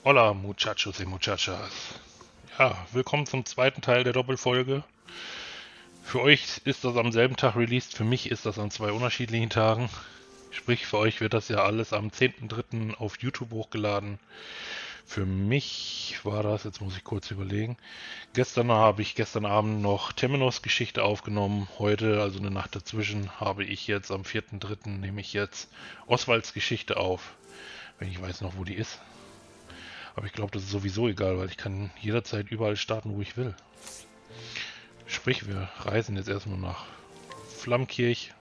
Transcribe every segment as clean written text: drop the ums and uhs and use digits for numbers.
Hola Muchachos y Muchachas. Ja, willkommen zum zweiten Teil der Doppelfolge. Für euch ist das am selben Tag released, für mich ist das an zwei unterschiedlichen Tagen. Sprich, für euch wird das ja alles am 10.3. auf YouTube hochgeladen. Für mich war das, jetzt muss ich kurz überlegen, gestern Abend noch Temenos Geschichte aufgenommen. Heute, also eine Nacht dazwischen, habe ich jetzt am 4.3. nehme ich jetzt Osvalds Geschichte auf. Wenn ich weiß noch, wo die ist. Aber ich glaube, das ist sowieso egal, weil ich kann jederzeit überall starten, wo ich will. Sprich, wir reisen jetzt erstmal nach Flammkirch.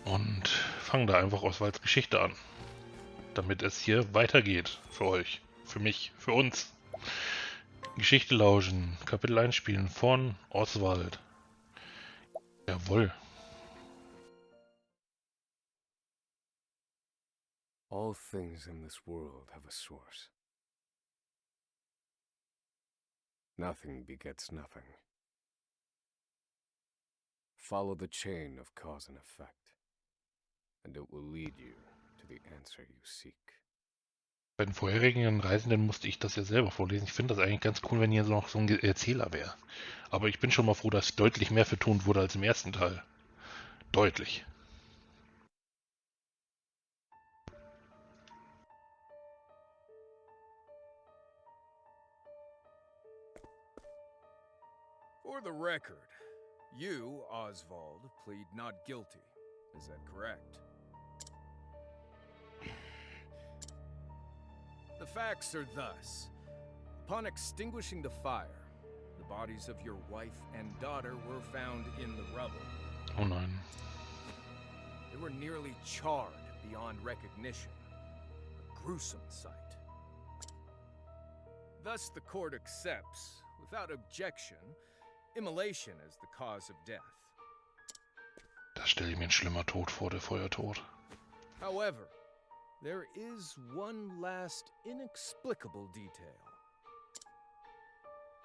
Und fangen da einfach Osvalds Geschichte an. Damit es hier weitergeht. Für euch, für mich, für uns. Geschichte lauschen, Kapitel einspielen von Osvald. Jawohl. All things in this world have a source. Nothing begets nothing. Follow the chain of cause and effect, and it will lead you to the answer you seek. Bei den vorherigen Reisenden musste ich das ja selber vorlesen. Ich finde das eigentlich ganz cool, wenn hier noch so ein Erzähler wäre. Aber ich bin schon mal froh, dass deutlich mehr vertont wurde als im ersten Teil. Deutlich. For the record, you, Osvald, plead not guilty. Is that correct? The facts are thus. Upon extinguishing the fire, the bodies of your wife and daughter were found in the rubble. Oh nein. They were nearly charred beyond recognition. A gruesome sight. Thus the court accepts, without objection, immolation as the cause of death. Da stelle ich mir ein schlimmer Tod vor, der Feuertod. However, there is one last inexplicable detail.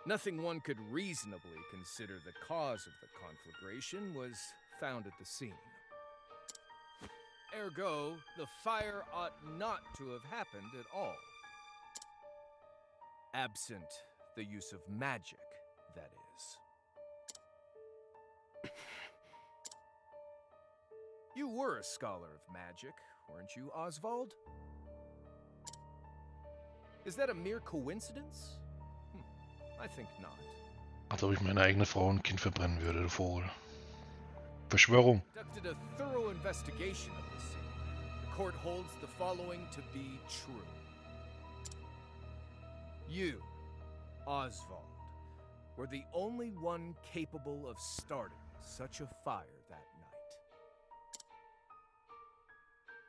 Nothing one could reasonably consider the cause of the conflagration was found at the scene. Ergo, the fire ought not to have happened at all. Absent the use of magic, that is. You were a scholar of magic, weren't you, Osvald? Is that a mere coincidence? I think not. Als ob ich meine eigene Frau und Kind verbrennen würde, du Vogel. Verschwörung. Conducted a thorough investigation of the scene. The court holds the following to be true. You, Osvald, were the only one capable of starting such a fire that night.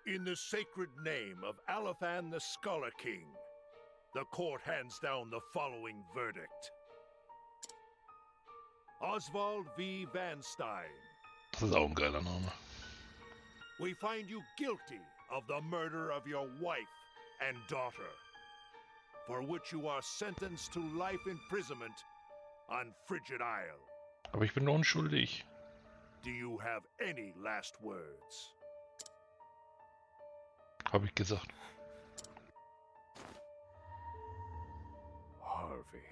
In the sacred name of Alephan the Scholar King, the court hands down the following verdict. Osvald V. Van Stein. Das ist auch ein geiler Name. We find you guilty of the murder of your wife and daughter, for which you are sentenced to life imprisonment on Frigid Isle. Aber ich bin unschuldig. Do you have any last words? Habe ich gesagt. Harvey.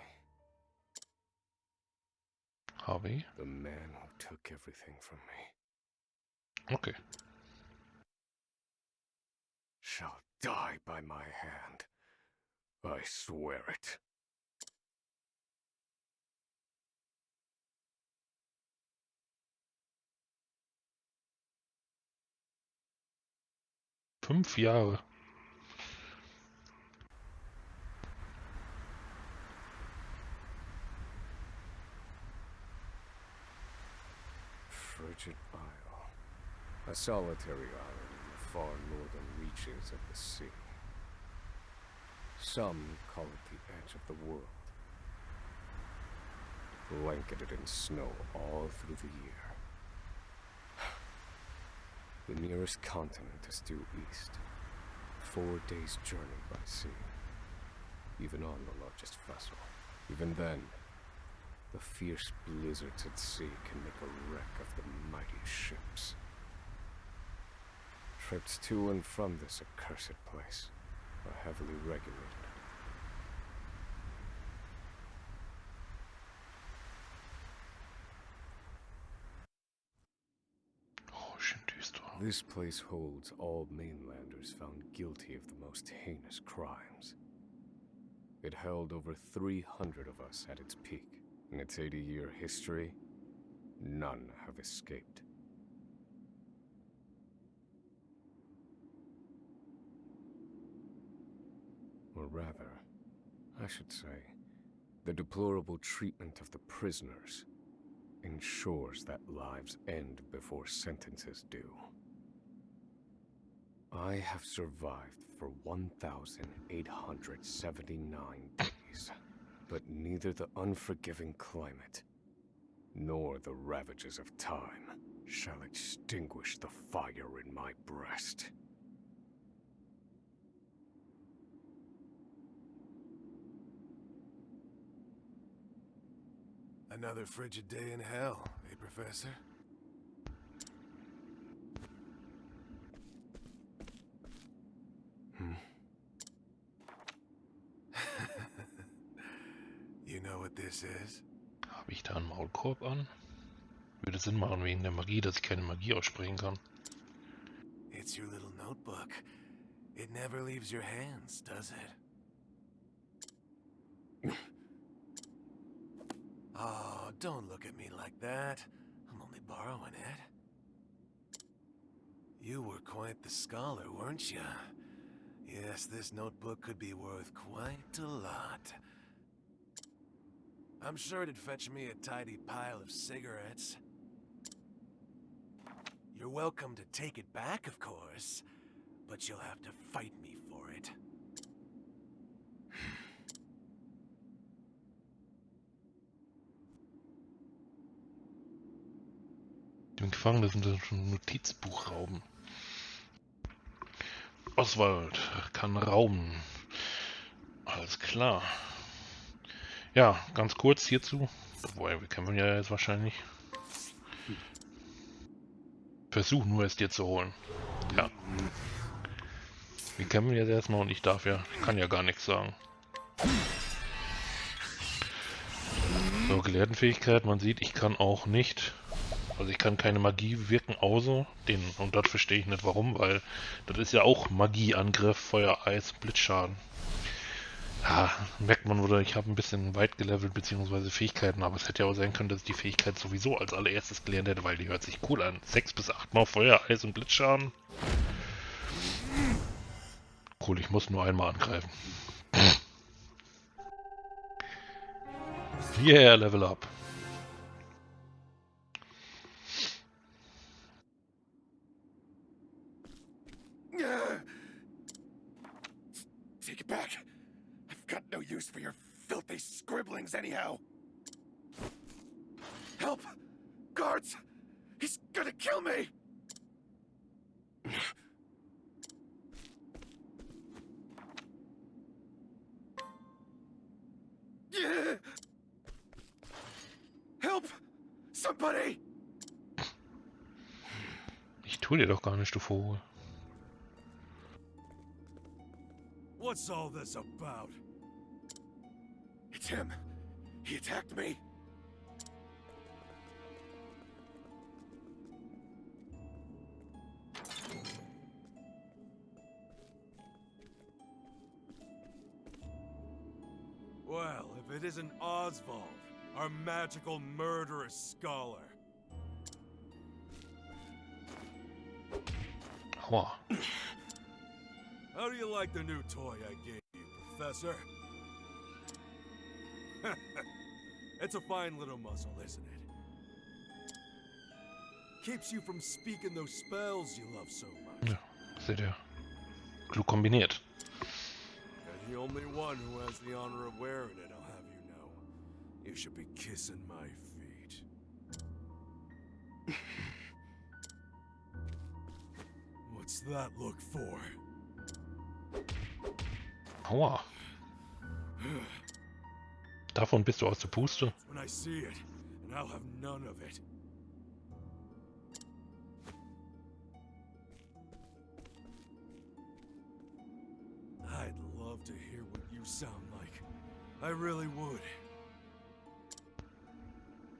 Harvey? The man who took everything from me. Okay. Shall die by my hand. I swear it. Fünf Jahre. Frigid Isle. A solitary island in the far northern reaches of the sea. Some call it the edge of the world. Blanketed in snow all through the year. The nearest continent is due east. 4 days' journey by sea. Even on the largest vessel. Even then, the fierce blizzards at sea can make a wreck of the mighty ships. Trips to and from this accursed place are heavily regulated. Oh, schön düster. This place holds all mainlanders found guilty of the most heinous crimes. It held over 300 of us at its peak. In its 80-year history, none have escaped. Or rather, I should say, the deplorable treatment of the prisoners ensures that lives end before sentences do. I have survived for 1,879 days, but neither the unforgiving climate nor the ravages of time shall extinguish the fire in my breast. Another frigid day in hell, eh, Professor? You know what this is? Habe ich da einen Maulkorb an? Würde Sinn machen wegen der Magie, dass ich keine Magie aussprechen kann. It's your little notebook. It never leaves your hands, does it? Oh, don't look at me like that. I'm only borrowing it. You were quite the scholar, weren't you? Yes, this notebook could be worth quite a lot. I'm sure it'd fetch me a tidy pile of cigarettes. You're welcome to take it back, of course, but you'll have to fight me for it. Den Gefangenen sind das schon ein Notizbuch rauben. Osvald kann rauben. Alles klar. Ja, ganz kurz hierzu. Wobei, wir kennen ja jetzt wahrscheinlich. Versuch nur es dir zu holen. Ja. Wir kennen jetzt erstmal und ich kann ja gar nichts sagen. So, Gelehrtenfähigkeit, man sieht, ich kann auch nicht. Also ich kann keine Magie wirken außer den. Und das verstehe ich nicht warum, weil das ist ja auch Magieangriff, Feuer, Eis, Blitzschaden. Ja, merkt man, oder ich habe ein bisschen weit gelevelt, beziehungsweise Fähigkeiten, aber es hätte ja auch sein können, dass ich die Fähigkeit sowieso als allererstes gelernt hätte, weil die hört sich cool an. 6 bis 8 Mal Feuer, Eis und Blitzschaden. Cool, ich muss nur einmal angreifen. Yeah, Level Up. Take it back. I've got no use for your filthy scribblings anyhow. Help! Guards! He's gonna kill me! Help! Somebody! Ich tue dir doch gar nicht, du Vogel. What's all this about? It's him. He attacked me. Well, if it isn't Osvald, our magical murderous scholar. Aua. How do you like the new toy I gave you, Professor? It's a fine little muzzle, isn't it? Keeps you from speaking those spells you love so much. Ja, seht ihr. Klug kombiniert. And the only one who has the honor of wearing it, I'll have you know. You should be kissing my feet. What's that look for? Aua. Davon bist du aus der Puste. When I see it, and I'll have none of it. I'd love to hear what you sound like. I really would.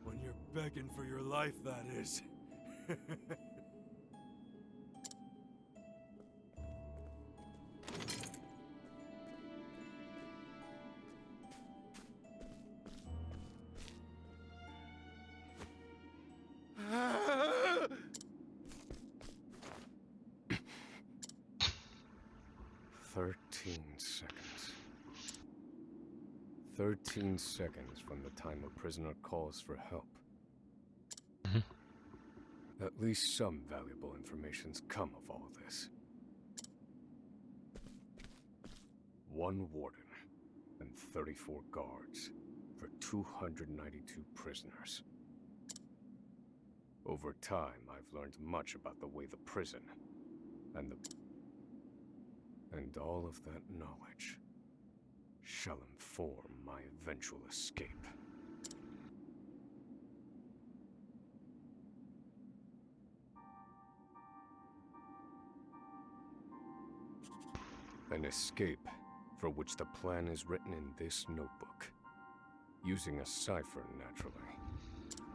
When you're begging for your life, that is. Seconds. 13 seconds from the time a prisoner calls for help. At least some valuable information's come of all this. 1 warden and 34 guards for 292 prisoners. Over time, I've learned much about the way the prison and all of that knowledge shall inform my eventual escape. An escape for which the plan is written in this notebook, using a cipher, naturally.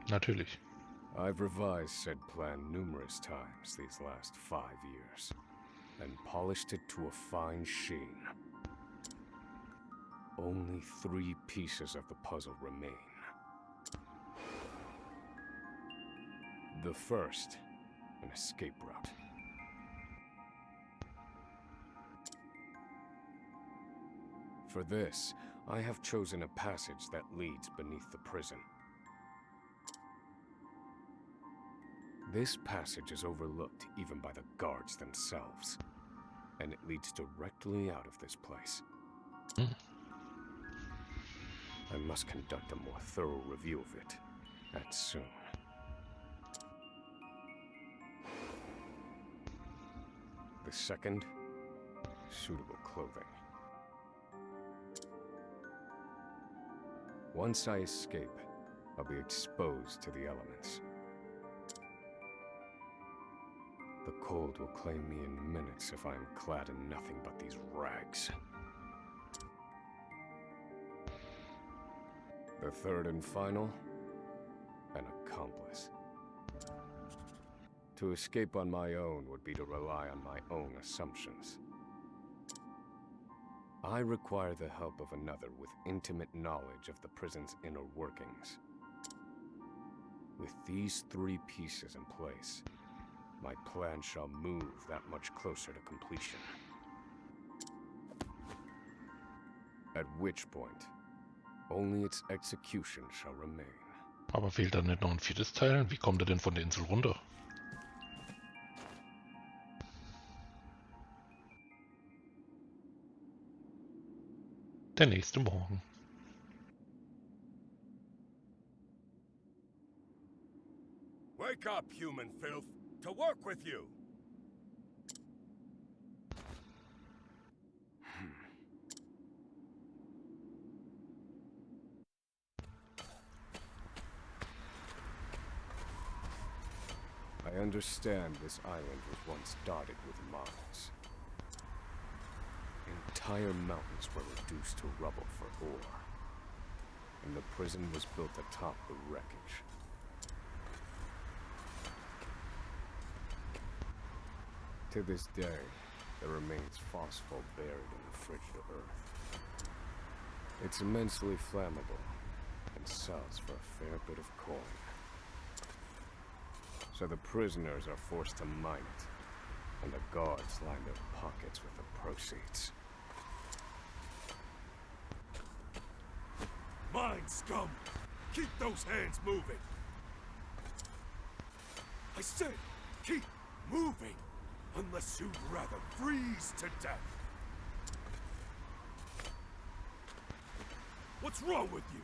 Natürlich. I've revised said plan numerous times these last 5 years, and polished it to a fine sheen. Only 3 pieces of the puzzle remain. The first, an escape route. For this, I have chosen a passage that leads beneath the prison. This passage is overlooked even by the guards themselves, and it leads directly out of this place. I must conduct a more thorough review of it, and soon. The second, suitable clothing. Once I escape, I'll be exposed to the elements. The cold will claim me in minutes if I am clad in nothing but these rags. The third and final, an accomplice. To escape on my own would be to rely on my own assumptions. I require the help of another with intimate knowledge of the prison's inner workings. With these 3 pieces in place, my plan shall move that much closer to completion. At which point, only its execution shall remain. Aber fehlt da nicht noch ein 4. Teil? Wie kommt er denn von der Insel runter? Der nächste Morgen. Wake up, human filth! To work with you! I understand this island was once dotted with mines. Entire mountains were reduced to rubble for ore, and the prison was built atop the wreckage. To this day, there remains phosphor buried in the frigid earth. It's immensely flammable, and sells for a fair bit of coin. So the prisoners are forced to mine it, and the guards line their pockets with the proceeds. Mine, scum! Keep those hands moving! I said, keep moving! Unless you'd rather freeze to death! What's wrong with you?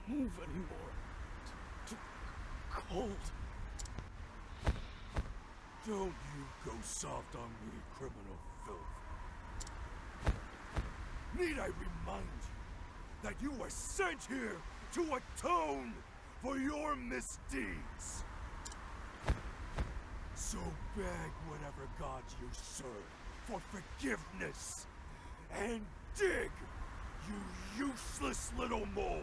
move anymore. Too cold. Don't you go soft on me, criminal filth. Need I remind you that you were sent here to atone for your misdeeds? So beg whatever gods you serve for forgiveness, and dig, you useless little mole!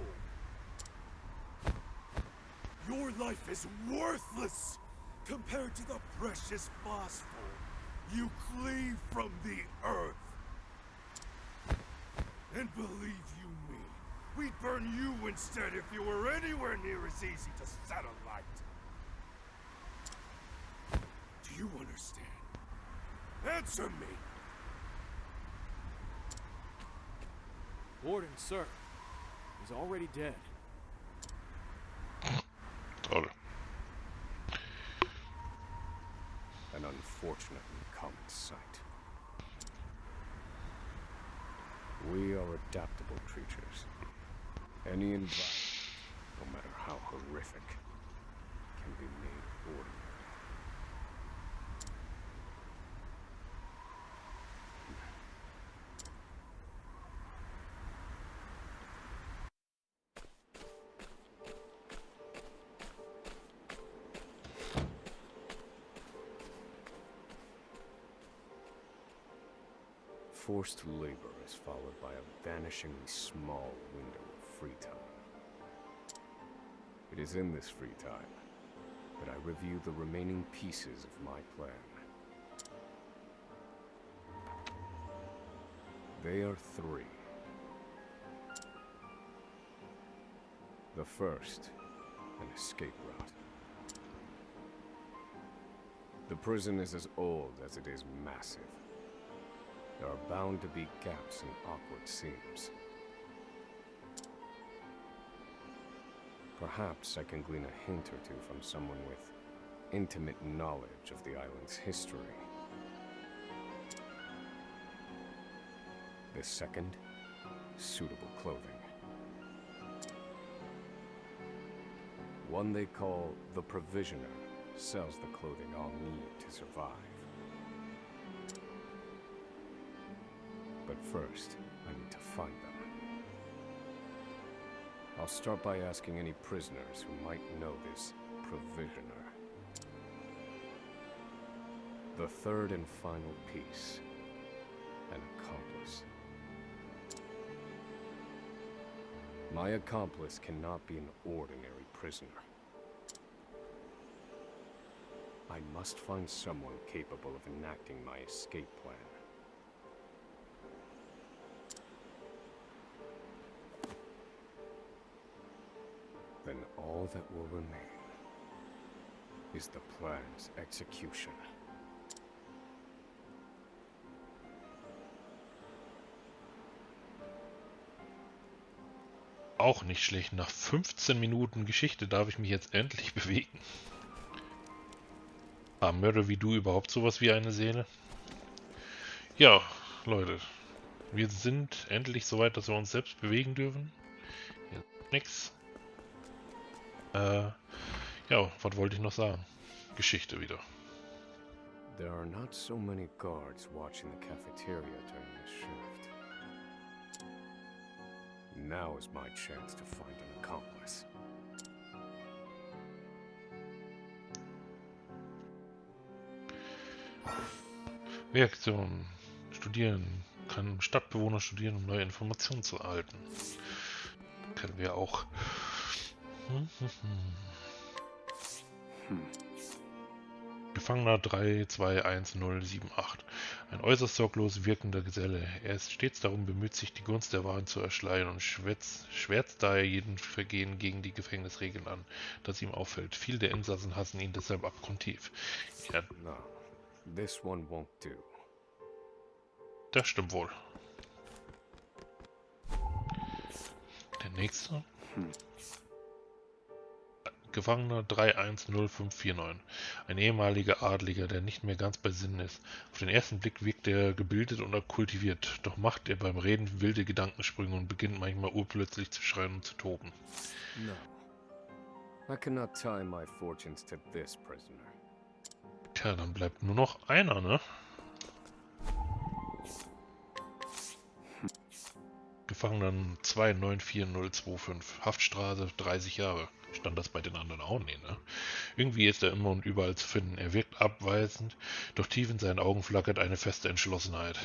Your life is worthless compared to the precious phosphor you cleave from the earth. And believe you me, we'd burn you instead if you were anywhere near as easy to set alight. Do you understand? Answer me! Warden, sir. He's already dead. Toll. An unfortunately common sight. We are adaptable creatures. Any environment, no matter how horrific, can be made ordinary. Forced labor is followed by a vanishingly small window of free time. It is in this free time that I review the remaining pieces of my plan. They are three. The first, an escape route. The prison is as old as it is massive. There are bound to be gaps and awkward seams. Perhaps I can glean a hint or two from someone with intimate knowledge of the island's history. The second, suitable clothing. One they call the Provisioner sells the clothing I'll need to survive. But first, I need to find them. I'll start by asking any prisoners who might know this Provisioner. The third and final piece, an accomplice. My accomplice cannot be an ordinary prisoner. I must find someone capable of enacting my escape plan. Then all that will remain is the plan's execution. Auch nicht schlecht. Nach 15 Minuten Geschichte darf ich mich jetzt endlich bewegen. Haben Mörder wie du überhaupt sowas wie eine Seele? Ja, Leute. Wir sind endlich so weit, dass wir uns selbst bewegen dürfen. Hier ist nix. Ja, was wollte ich noch sagen? Geschichte wieder. There are not so many guards watching the cafeteria during this shift. Now is my chance to find an accomplice. Reaktion. Studieren. Kann Stadtbewohner studieren, um neue Informationen zu erhalten. Können wir auch. Gefangener 321078. Ein äußerst sorglos wirkender Geselle. Er ist stets darum bemüht, sich die Gunst der Wahren zu erschleichen und schwärzt daher jeden Vergehen gegen die Gefängnisregeln an, das ihm auffällt. Viele der Insassen hassen ihn deshalb abgrundtief. Ja, No, this one won't do. das stimmt wohl. Der nächste. Gefangener 310549. Ein ehemaliger Adliger, der nicht mehr ganz bei Sinnen ist. Auf den ersten Blick wirkt er gebildet und kultiviert, doch macht er beim Reden wilde Gedankensprünge und beginnt manchmal urplötzlich zu schreien und zu toben. No. I cannot tie my fortunes to this prisoner. Tja, dann bleibt nur noch einer, ne? Gefangener 294025. Haftstrafe 30 Jahre. Stand das bei den anderen auch nicht, ne? Irgendwie ist er immer und überall zu finden. Er wirkt abweisend, doch tief in seinen Augen flackert eine feste Entschlossenheit.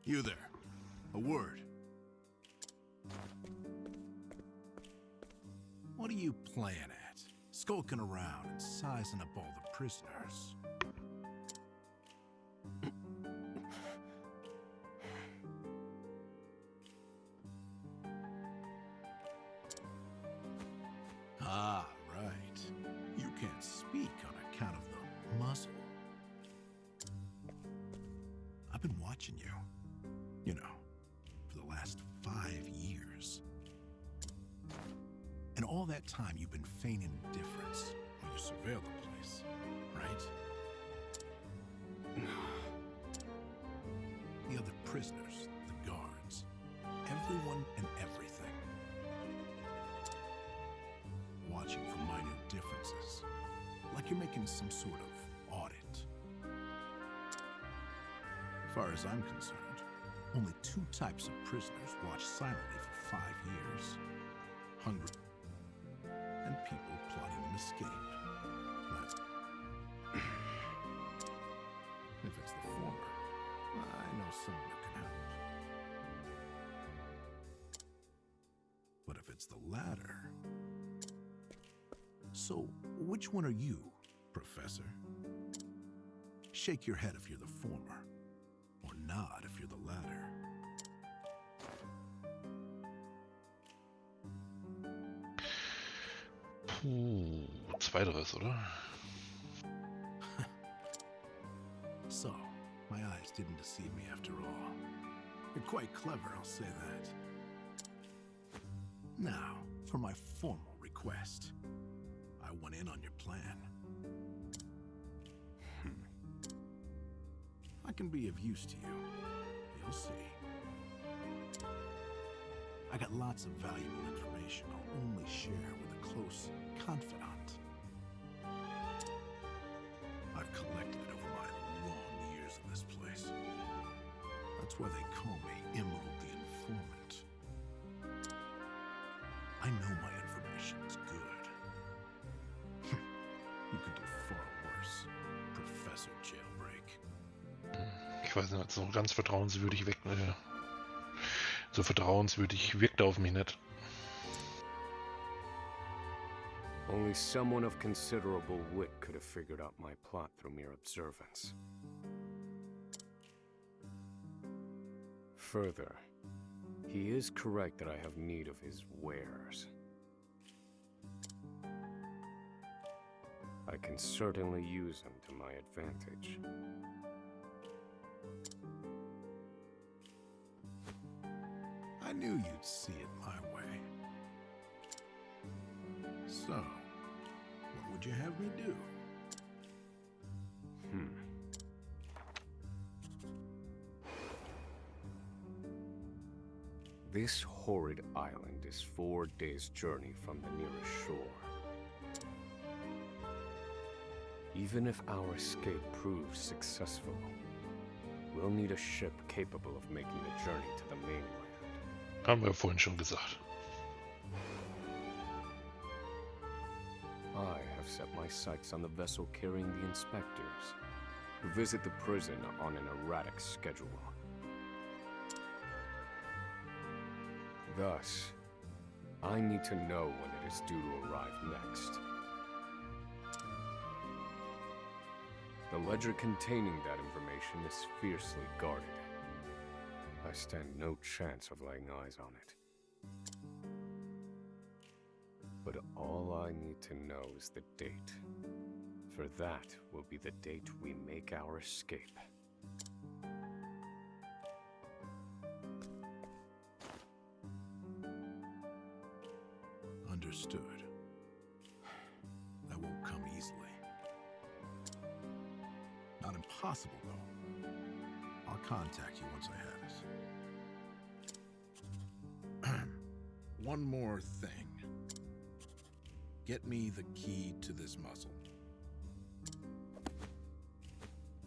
You there. A word. What are you playing at? Skulking around and sizing up all the prisoners. Ah, right. You can't speak on account of the muzzle. I've been watching you. You know, for the last 5 years. And all that time you've been feigning indifference while you surveil the place, right? The other prisoners, the guards, everyone and everything. Watching for minor differences, like you're making some sort of audit. As far as I'm concerned, only 2 types of prisoners watch silently for 5 years. Hungry and people plotting an escape. That's... If it's the former, I know someone who can help. But if it's the latter... So, which one are you, Professor? Shake your head if you're the former, or nod if you're the latter. Zweiteres, oder? So, my eyes didn't deceive me after all. You're quite clever, I'll say that. Now, for my formal request. I went in on your plan. I can be of use to you. You'll see. I got lots of valuable information I'll only share with a close confidant. I've collected it over my long years in this place. That's why they call me Emerald the Informant. I know my information's good. You could do far worse, Professor Jailbreak. Ich weiß nicht, so ganz vertrauenswürdig so vertrauenswürdig wirkt er auf mich nicht. Only someone of considerable wit could have figured out my plot through mere observance. Further, he is correct that I have need of his wares. I can certainly use him to my advantage. I knew you'd see it my way. So, what would you have me do? This horrid island is 4 days' journey from the nearest shore. Even if our escape proves successful, we'll need a ship capable of making the journey to the mainland. Haben wir vorhin schon gesagt. I have set my sights on the vessel carrying the inspectors, who visit the prison on an erratic schedule. Thus, I need to know when it is due to arrive next. The ledger containing that information is fiercely guarded. I stand no chance of laying eyes on it. But all I need to know is the date. For that will be the date we make our escape. Understood. That won't come easily. Not impossible, though. I'll contact you once I have it. One more thing. Get me the key to this muzzle.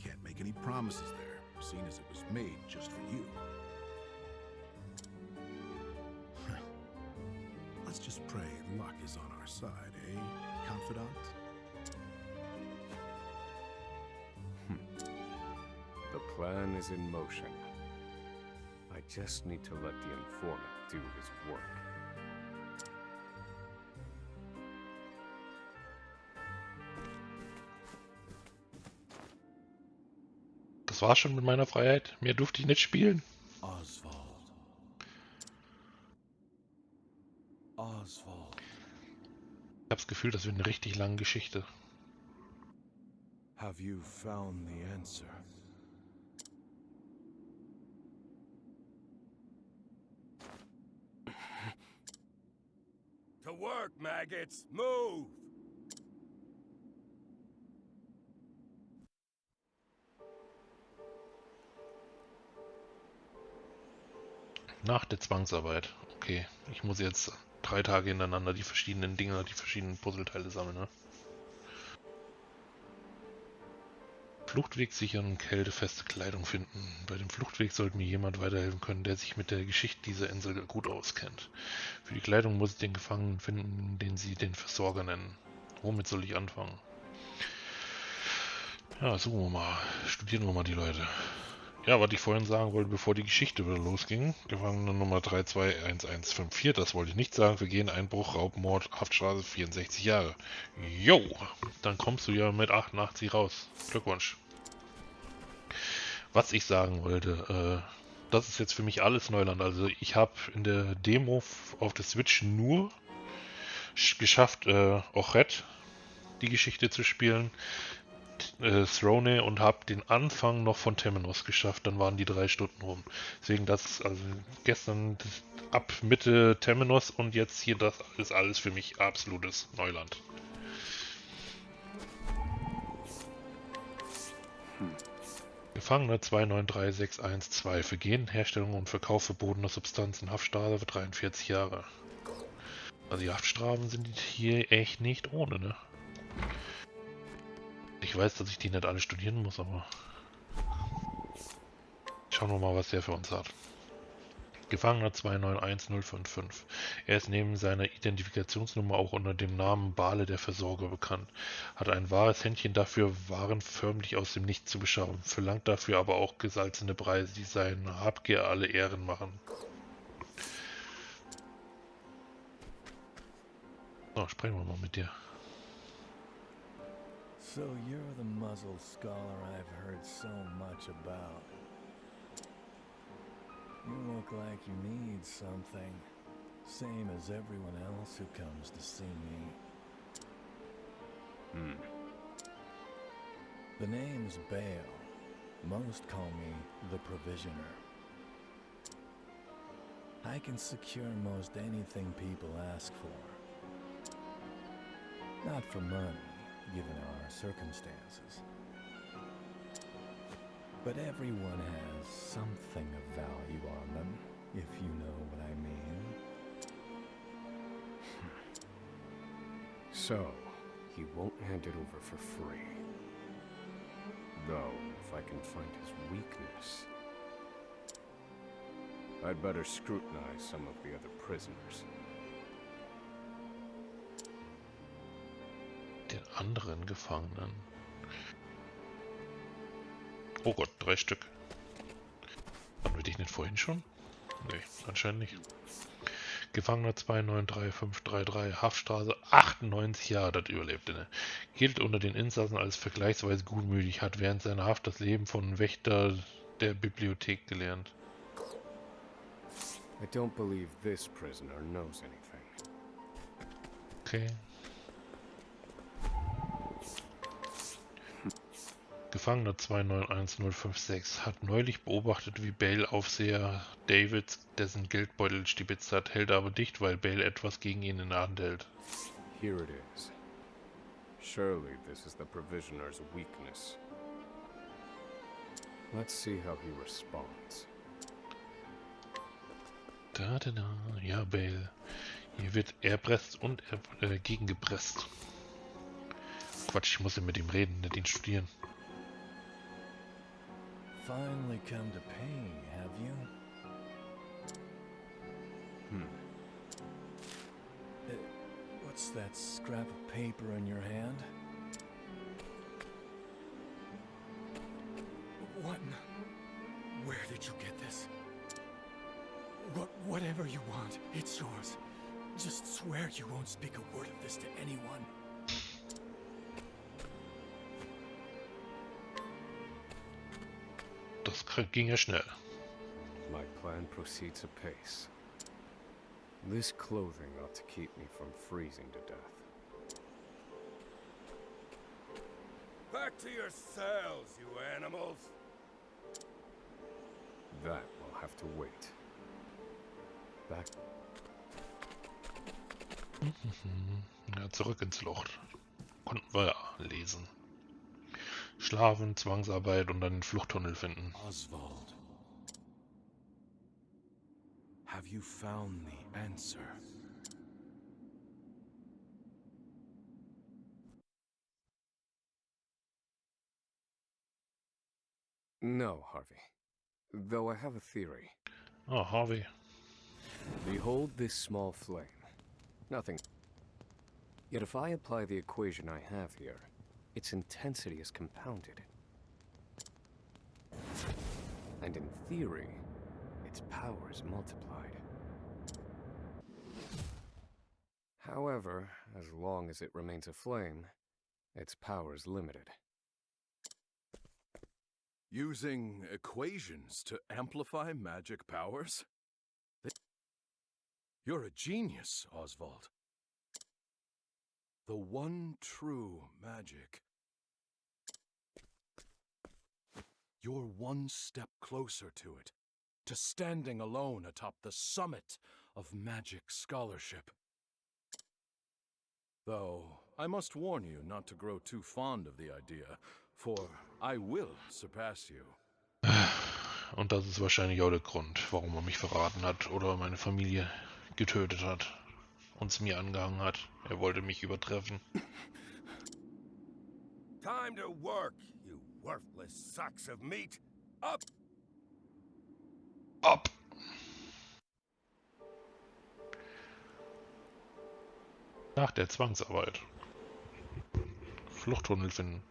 Can't make any promises there, seeing as it was made just for you. Let's just pray luck is on our side, eh, confidant? The plan is in motion. I just need to let the informant do his work. Das war's schon mit meiner Freiheit. Mehr durfte ich nicht spielen. Osvald. Osvald. Ich habe das Gefühl, das wird eine richtig lange Geschichte. Have you found the answer? To work, maggots! Move! Nach der Zwangsarbeit. Okay, ich muss jetzt 3 Tage hintereinander die verschiedenen Dinge, die verschiedenen Puzzleteile sammeln, ne? Fluchtweg sichern und kältefeste Kleidung finden. Bei dem Fluchtweg sollte mir jemand weiterhelfen können, der sich mit der Geschichte dieser Insel gut auskennt. Für die Kleidung muss ich den Gefangenen finden, den sie den Versorger nennen. Womit soll ich anfangen? Ja, suchen wir mal. Studieren wir mal die Leute. Ja, was ich vorhin sagen wollte, bevor die Geschichte wieder losging. Gefangene Nummer 321154, das wollte ich nicht sagen. Wir gehen Einbruch, Raubmord, Haftstrafe, 64 Jahre. Jo, dann kommst du ja mit 88 raus. Glückwunsch. Was ich sagen wollte, das ist jetzt für mich alles Neuland. Also ich habe in der Demo auf der Switch nur geschafft, Ochet, die Geschichte zu spielen. Throne und habe den Anfang noch von Temenos geschafft, dann waren die 3 Stunden rum. Deswegen das, also gestern ab Mitte Temenos und jetzt hier, das ist alles für mich absolutes Neuland. Gefangener 293612, Vergehen, Herstellung und Verkauf verbotener Substanzen, Haftstrafe für 43 Jahre. Also die Haftstrafen sind hier echt nicht ohne, ne? Ich weiß, dass ich die nicht alle studieren muss, aber schauen wir mal, was der für uns hat. Gefangener 291055. Er ist neben seiner Identifikationsnummer auch unter dem Namen Bale der Versorger bekannt. Hat ein wahres Händchen dafür, Waren förmlich aus dem Nichts zu beschaffen. Verlangt dafür aber auch gesalzene Preise, die seinen Habgier alle Ehren machen. So, sprechen wir mal mit dir. So you're the muzzle scholar I've heard so much about. You look like you need something, same as everyone else who comes to see me. The name's Bale. Most call me the Provisioner. I can secure most anything people ask for. Not for money, given our circumstances. But everyone has something of value on them, if you know what I mean. So, he won't hand it over for free. Though, if I can find his weakness, I'd better scrutinize some of the other prisoners. Den anderen Gefangenen. Oh Gott, 3 Stück. Hatten wir dich nicht vorhin schon? Nee, anscheinend nicht. Gefangener 293533, Haftstrafe 98 Jahre, das überlebte, ne? Gilt unter den Insassen als vergleichsweise gutmütig, hat während seiner Haft das Leben von Wächter der Bibliothek gelernt. I don't believe this prisoner knows anything. Okay. Gefangener 291056 hat neulich beobachtet, wie Bale-Aufseher David dessen Geldbeutel stibitzt hat, hält aber dicht, weil Bale etwas gegen ihn in der Hand hält. Here it is. Surely this is the provisioner's weakness. Let's see how he responds. Da. Ja, Bale. Hier wird erpresst und gegengepresst. Quatsch, ich muss ja mit ihm reden, nicht ihn studieren. Finally come to pay, have you? What's that scrap of paper in your hand? What? Where did you get this? Whatever you want, it's yours. Just swear you won't speak a word of this to anyone. Das ging ja schnell. My plan proceeds apace. This clothing ought to keep me from freezing to death. Back to your cells, you animals! That will have to wait. Back. Ja, zurück ins Loch. Konnten wir ja lesen. Schlafen, Zwangsarbeit und dann den Fluchttunnel finden. Osvald. Have you found the answer? No, Harvey. Though I have a theory. Oh, Harvey. Behold this small flame. Nothing. Yet if I apply the equation I have here, its intensity is compounded. And in theory, its power is multiplied. However, as long as it remains a flame, its power is limited. Using equations to amplify magic powers? You're a genius, Osvald. The one true magic. You're one step closer to it, to standing alone atop the summit of magic scholarship. Though, I must warn you not to grow too fond of the idea, for I will surpass you. Und das ist wahrscheinlich auch der Grund, warum er mich verraten hat oder meine Familie getötet hat. Uns mir angehangen hat. Er wollte mich übertreffen. Time to work, you worthless sacks of meat. Up! Ab! Nach der Zwangsarbeit. Fluchttunnel finden.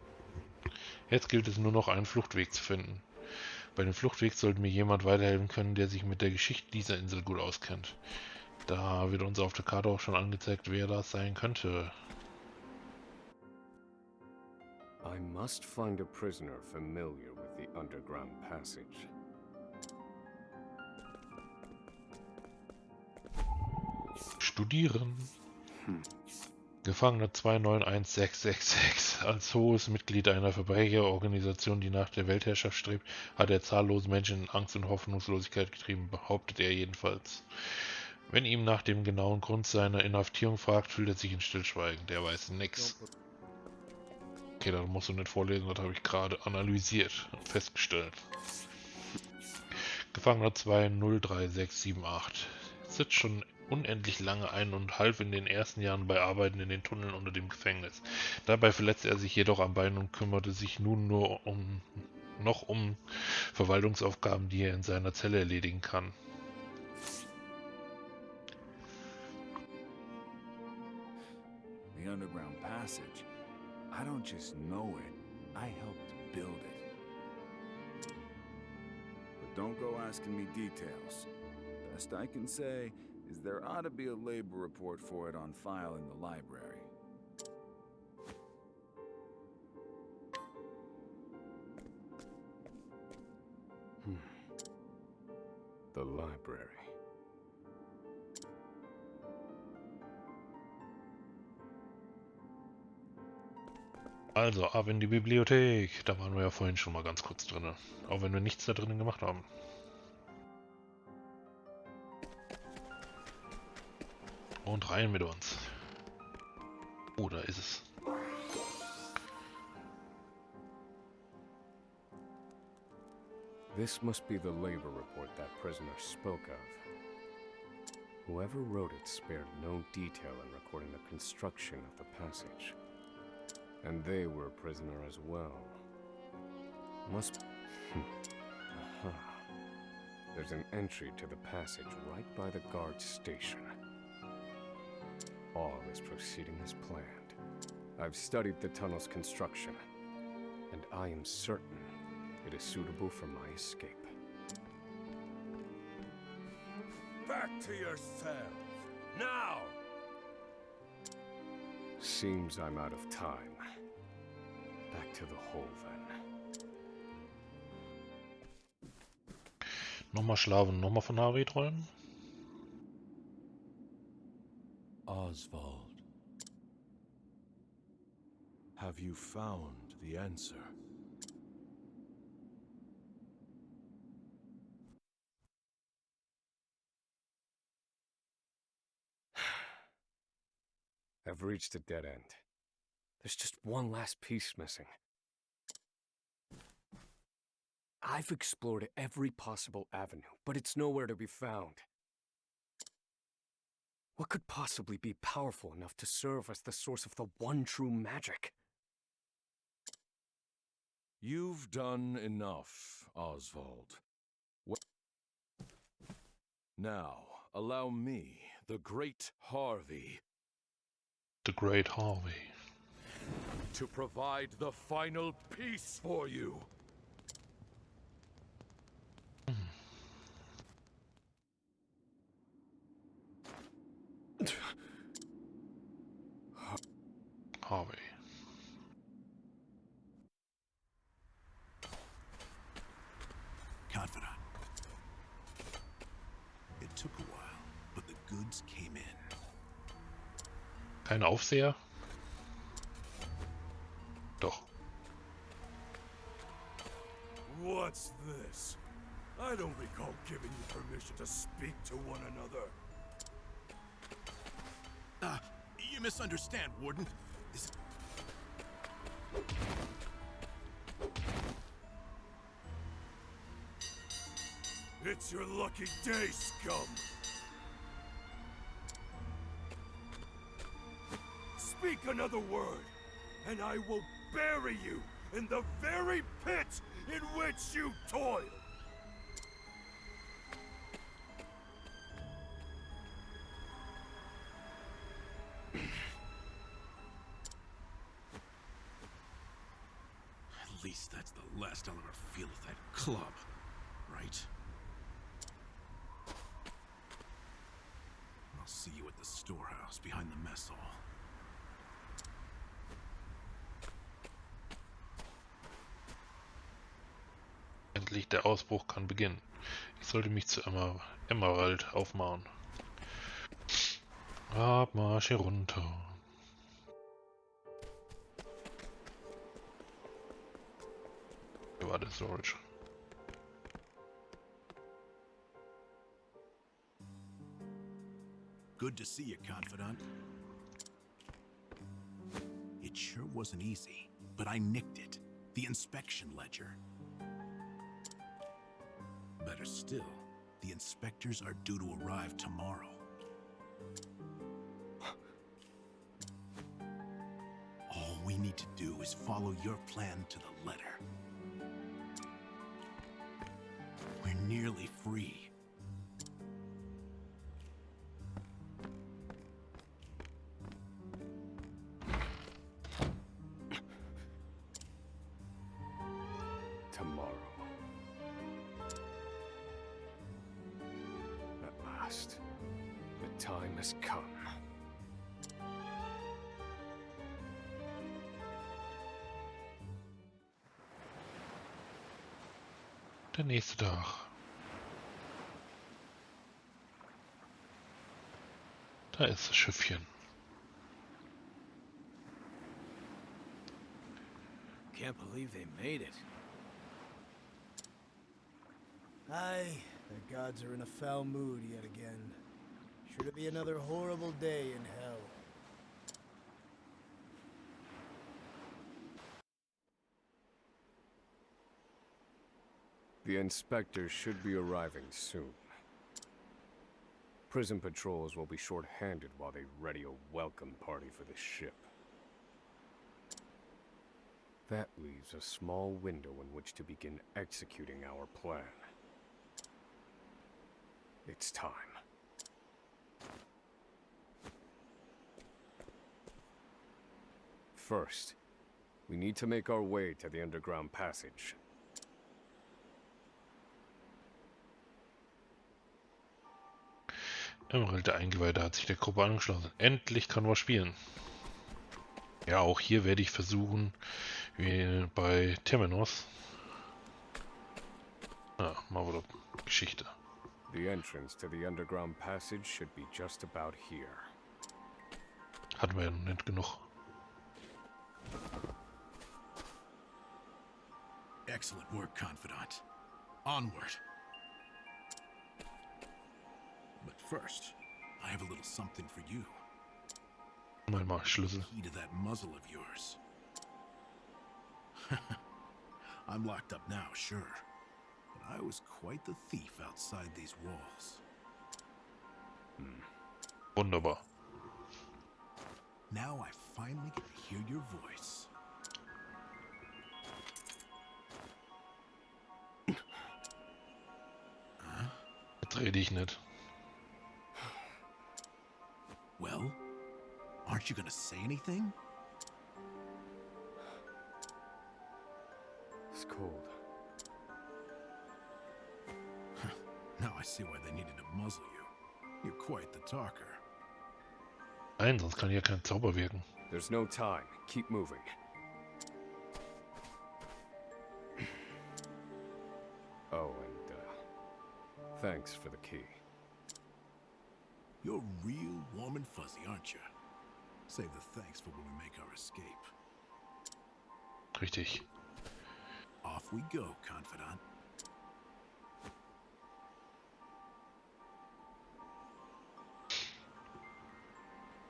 Jetzt gilt es nur noch, einen Fluchtweg zu finden. Bei dem Fluchtweg sollte mir jemand weiterhelfen können, der sich mit der Geschichte dieser Insel gut auskennt. Da wird uns auf der Karte auch schon angezeigt, wer das sein könnte. I must find a prisoner familiar with the underground passage. Studieren. Gefangener 291666. Als hohes Mitglied einer Verbrecherorganisation, die nach der Weltherrschaft strebt, hat er zahllose Menschen in Angst und Hoffnungslosigkeit getrieben, behauptet er jedenfalls. Wenn ihm nach dem genauen Grund seiner Inhaftierung fragt, fühlt er sich in Stillschweigen. Der weiß nix. Okay, das musst du nicht vorlesen, das habe ich gerade analysiert und festgestellt. Gefangener 203678 sitzt schon unendlich lange ein und half in den ersten Jahren bei Arbeiten in den Tunneln unter dem Gefängnis. Dabei verletzte er sich jedoch am Bein und kümmerte sich nun nur um Verwaltungsaufgaben, die er in seiner Zelle erledigen kann. The underground passage. I don't just know it, I helped build it. But don't go asking me details. Best I can say is there ought to be a labor report for it on file in the library. The library. Also, ab in die Bibliothek. Da waren wir ja vorhin schon mal ganz kurz drin. Auch wenn wir nichts da drinnen gemacht haben. Und rein mit uns. Oh, da ist es. This must be the labor report that prisoner spoke of. Whoever wrote it spared no detail in recording the construction of the passage. And they were a prisoner as well. Must... Aha. There's an entry to the passage right by the guard station. All is proceeding as planned. I've studied the tunnel's construction, and I am certain it is suitable for my escape. Back to yourselves, now! Seems I'm out of time. Back to the hole then. Nochmal schlafen, nochmal von Harry träumen. Osvald, have you found the answer? I've reached a dead end. There's just one last piece missing. I've explored every possible avenue, but it's nowhere to be found. What could possibly be powerful enough to serve as the source of the one true magic? You've done enough, Osvald. Now, allow me, the great Harvey, The Great Harvey. to provide the final piece for you. Harvey. Confidant. It took a while, but the goods came in. Kein Aufseher? Doch. What's this? I don't recall giving you permission to speak to one another. You misunderstand, Warden. This... It's your lucky day, scum! Speak another word, and I will bury you in the very pit in which you toil! At least that's the last I'll ever feel of that club, right? I'll see you at the storehouse behind the mess hall. Endlich, der Ausbruch kann beginnen. Ich sollte mich zu Emerald aufmachen. Abmarsch hier runter. Hier war der Storage. Good to see you, Confidant. It sure wasn't easy, but I nicked it. The inspection ledger. Better still, the inspectors are due to arrive tomorrow. All we need to do is follow your plan to the letter. We're nearly free. Tomorrow. At last, the time has come. Der nächste Tag. Da ist das Schiffchen. can't believe they made it. Aye, the gods are in a foul mood yet again. Sure to be another horrible day in hell. The inspectors should be arriving soon. Prison patrols will be short-handed while they ready a welcome party for the ship. That leaves a small window in which to begin executing our plan. It's time. First, we need to make our way to the underground passage. Emerald, der Eingeweihte, hat sich der Gruppe angeschlossen. Endlich können wir spielen. Ja, auch hier werde ich versuchen, wie bei Temenos. Machen wir doch Geschichte. The entrance to the underground passage should be just about here. Hatten wir ja noch nicht genug. Excellent work, Confidant. Onward. But first, I have a little something for you. Mal Schlüssel. Key to that muzzle of yours. I'm locked up now, sure. But I was quite the thief outside these walls. Wunderbar. Now I finally get to hear your voice. Jetzt rede ich nicht. Well, aren't you gonna say anything? It's cold. Now I see why they needed to muzzle you. You're quite the talker. Nein, sonst kann hier kein Zauber wirken. There's no time. Keep moving. Oh, and thanks for the key. You're real warm and fuzzy, aren't you? Save the thanks for when we make our escape. Richtig. Off we go, Confidant.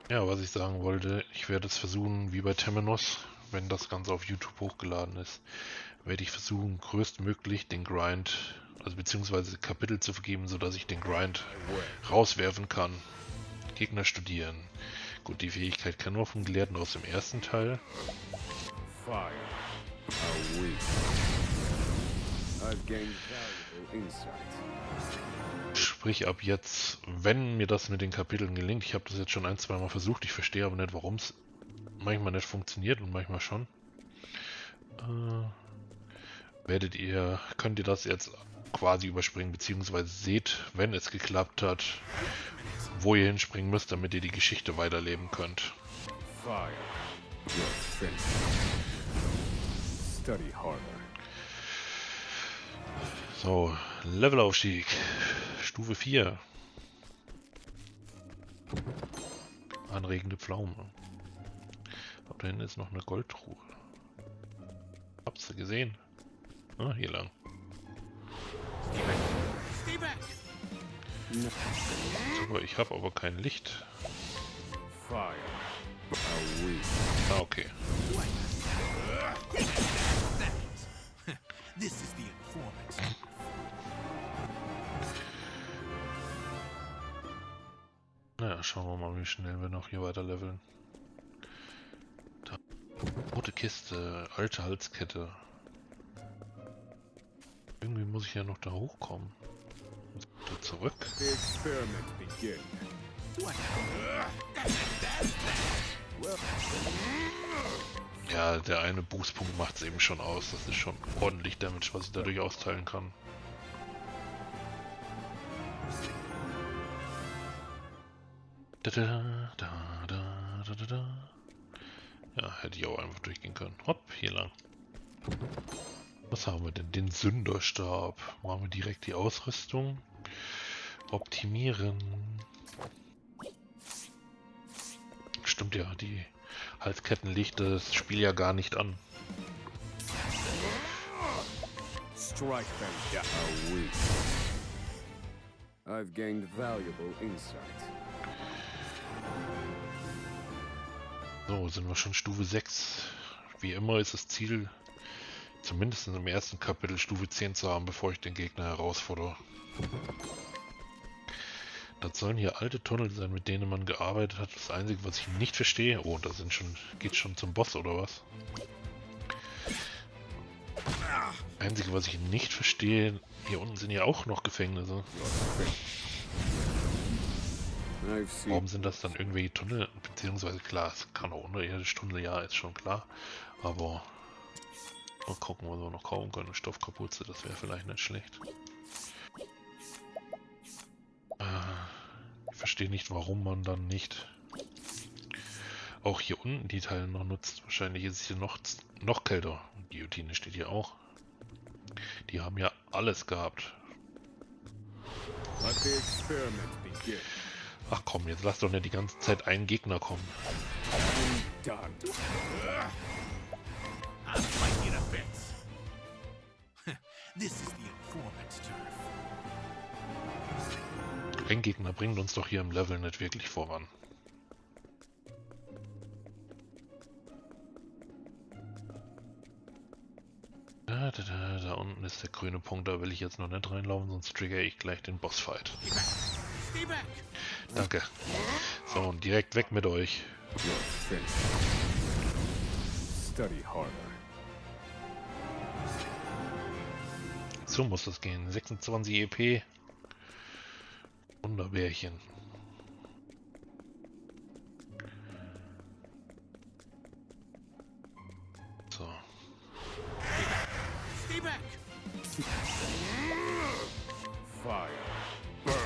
Ja, was ich sagen wollte, ich werde es versuchen, wie bei Temenos, wenn das Ganze auf YouTube hochgeladen ist, werde ich versuchen, größtmöglich den Grind, also beziehungsweise Kapitel zu vergeben, sodass ich den Grind rauswerfen kann. Gegner studieren. Gut, die Fähigkeit kann nur vom Gelehrten aus dem ersten Teil. Fire. I've gained valuable insight. Sprich, ab jetzt, wenn mir das mit den Kapiteln gelingt, ich habe das jetzt schon ein, zwei Mal versucht, ich verstehe aber nicht, warum es manchmal nicht funktioniert und manchmal schon. Könnt ihr das jetzt quasi überspringen, beziehungsweise seht, wenn es geklappt hat, wo ihr hinspringen müsst, damit ihr die Geschichte weiterleben könnt. Fire. You're finished. Study harder. So, Levelaufstieg. Stufe 4. Anregende Pflaume. Da hinten ist noch eine Goldtruhe. Hab's du gesehen? Ah, hier lang. So, ich habe aber kein Licht. Fire. Ah, okay. This is the informant. Naja, schauen wir mal, wie schnell wir noch hier weiter leveln. Da. Rote Kiste, alte Halskette. Irgendwie muss ich ja noch da hochkommen. Da zurück. The experiment begin. Ja, der eine Boostpunkt macht es eben schon aus. Das ist schon ordentlich Damage, was ich dadurch austeilen kann. Ja, hätte ich auch einfach durchgehen können. Hopp, hier lang. Was haben wir denn? Den Sünderstab. Machen wir direkt die Ausrüstung. Optimieren. Stimmt ja, die Halsketten legt das Spiel ja gar nicht an. strike them down. A week. I've gained valuable insight. So, sind wir schon Stufe 6. Wie immer ist das Ziel, zumindest im ersten Kapitel Stufe 10 zu haben, bevor ich den Gegner herausfordere. Das sollen hier alte Tunnel sein, mit denen man gearbeitet hat. Das Einzige, was ich nicht verstehe... Oh, da sind schon... Geht schon zum Boss, oder was? Das Einzige, was ich nicht verstehe... Hier unten sind ja auch noch Gefängnisse. Warum sind das dann irgendwelche Tunnel? Beziehungsweise klar, es kann auch unterirdisch Tunnel, ja, ist schon klar. Aber... Mal gucken, was wir noch kaufen können. Stoffkapuze, das wäre vielleicht nicht schlecht. Ich verstehe nicht, warum man dann nicht auch hier unten die Teile noch nutzt. Wahrscheinlich ist es hier noch kälter. Guillotine steht hier auch. Die haben ja alles gehabt. Ach komm, jetzt lass doch nicht die ganze Zeit einen Gegner kommen. Ein Gegner bringt uns doch hier im Level nicht wirklich voran. Da unten ist der grüne Punkt, da will ich jetzt noch nicht reinlaufen, sonst triggere ich gleich den Bossfight. Danke. So, und direkt weg mit euch. So muss das gehen. 26 EP. Wunderbärchen. So. Fire. Burn.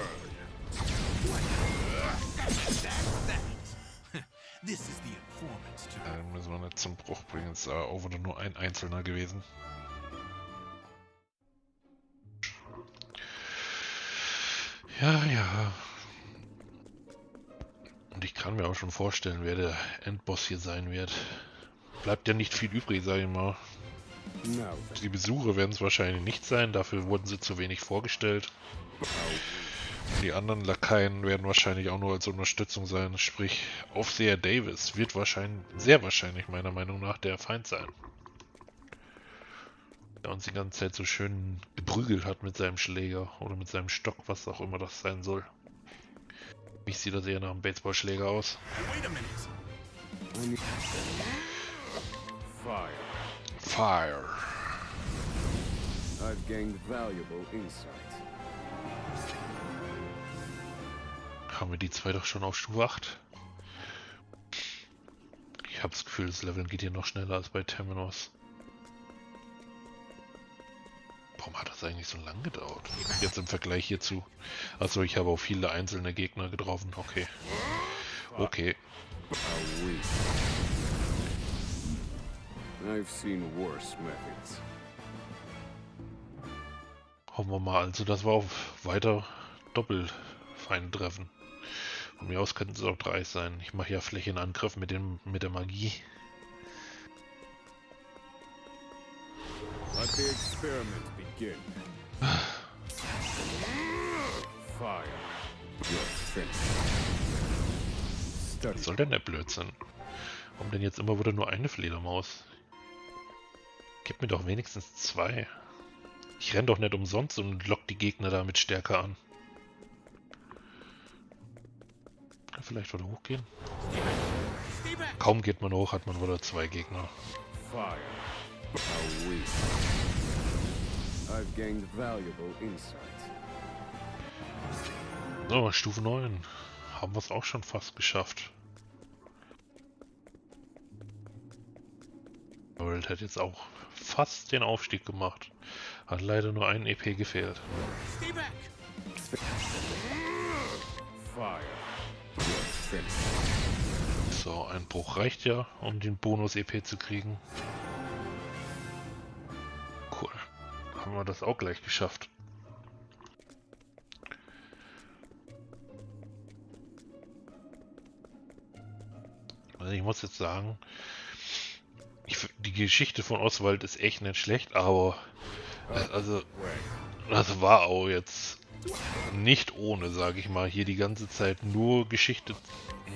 This is the informant's turn. Müssen wir nicht zum Bruch bringen. Es ist auch wieder nur ein Einzelner gewesen. Ja, ja. Und ich kann mir auch schon vorstellen, wer der Endboss hier sein wird. Bleibt ja nicht viel übrig, sag ich mal. Die Besucher werden es wahrscheinlich nicht sein, dafür wurden sie zu wenig vorgestellt. Die anderen Lakaien werden wahrscheinlich auch nur als Unterstützung sein, sprich Aufseher Davis wird wahrscheinlich, sehr wahrscheinlich meiner Meinung nach, der Feind sein. Der uns die ganze Zeit so schön geprügelt hat mit seinem Schläger oder mit seinem Stock, was auch immer das sein soll. Mich sieht das eher nach einem Baseballschläger aus. Fire. Fire. I've gained valuable insight. Haben wir die zwei doch schon auf Stufe 8? Ich habe das Gefühl, das Leveln geht hier noch schneller als bei Terminus. Warum hat das eigentlich so lange gedauert? Jetzt im Vergleich hierzu. Achso, ich habe auch viele einzelne Gegner getroffen. Okay. Okay. I've seen worse methods. Hoffen wir mal also, dass wir auf weiter Doppelfeinde treffen. Von mir aus könnten es auch 3 sein. Ich mache ja Flächenangriff mit der Magie. Let the experiment begin. Fire. Was soll denn der Blödsinn? Warum denn jetzt immer wieder nur eine Fledermaus? Gib mir doch wenigstens 2. Ich renn doch nicht umsonst und lock die Gegner damit stärker an. Vielleicht wieder hochgehen? Kaum geht man hoch, hat man wieder 2 Gegner. Fire. I've gained valuable insight. So, Stufe 9. Haben wir es auch schon fast geschafft. World hat jetzt auch fast den Aufstieg gemacht. Hat leider nur ein EP gefehlt. Fire. So, ein Bruch reicht ja, um den Bonus-EP zu kriegen. Cool. Haben wir das auch gleich geschafft. Also ich muss jetzt sagen, die Geschichte von Osvald ist echt nicht schlecht, aber Also, das war auch jetzt nicht ohne, sage ich mal, hier die ganze Zeit nur Geschichte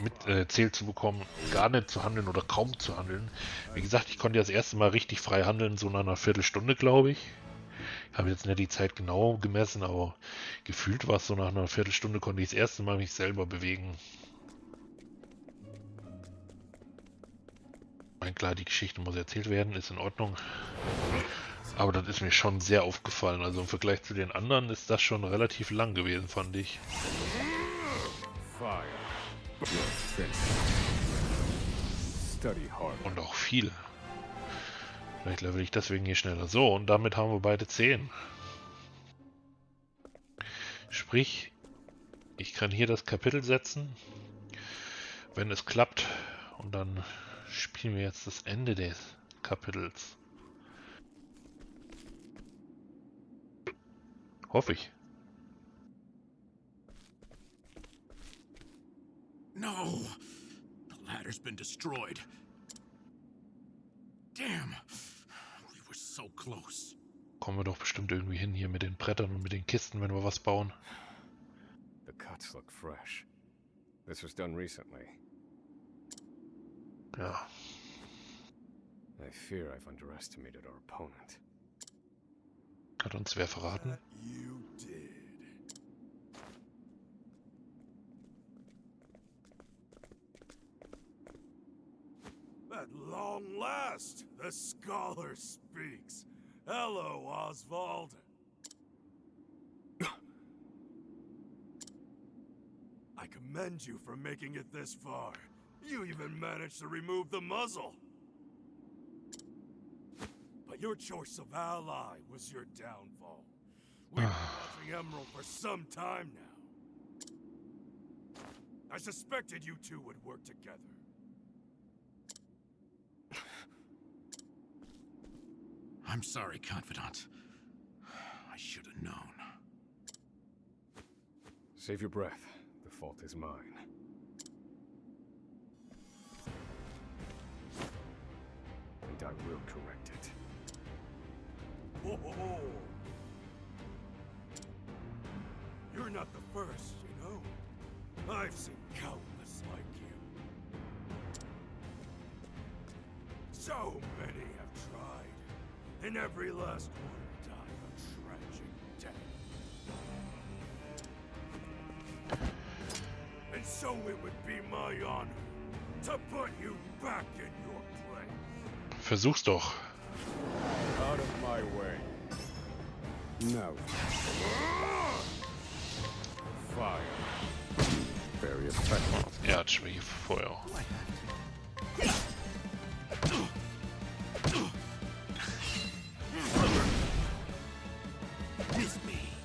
mit erzählt zu bekommen, gar nicht zu handeln oder kaum zu handeln. Wie gesagt, ich konnte ja das erste Mal richtig frei handeln, so nach einer Viertelstunde, glaube ich. Ich habe jetzt nicht die Zeit genau gemessen, aber gefühlt war es so, nach einer Viertelstunde konnte ich das erste Mal mich selber bewegen. Ich meine, klar, die Geschichte muss erzählt werden, ist in Ordnung. Aber das ist mir schon sehr aufgefallen. Also im Vergleich zu den anderen ist das schon relativ lang gewesen, fand ich. Und auch viel. Vielleicht level ich deswegen hier schneller. So, und damit haben wir beide 10. Sprich, ich kann hier das Kapitel setzen, wenn es klappt. Und dann spielen wir jetzt das Ende des Kapitels. Hoffe ich. No! The ladder's been destroyed. Damn! We were so close. Kommen wir doch bestimmt irgendwie hin hier mit den Brettern und mit den Kisten, wenn wir was bauen. The cuts look fresh. This was done recently. Ja. I fear I've underestimated our opponent. Hat uns wer verraten? You did. At long last, the scholar speaks. Hello, Osvald. I commend you for making it this far. You even managed to remove the muzzle. But your choice of ally was your downfall. We've been watching Emerald for some time now. I suspected you two would work together. I'm sorry, Confidant. I should have known. Save your breath. The fault is mine. And I will correct it. Oh. You're not the first, you know. I've seen countless like you. So many have tried, and every last one died a tragic death. And so it would be my honor to put you back in your place. Versuch's doch. Out of my way. No. Fire. Very effective. Er hat Schwäche für Feuer.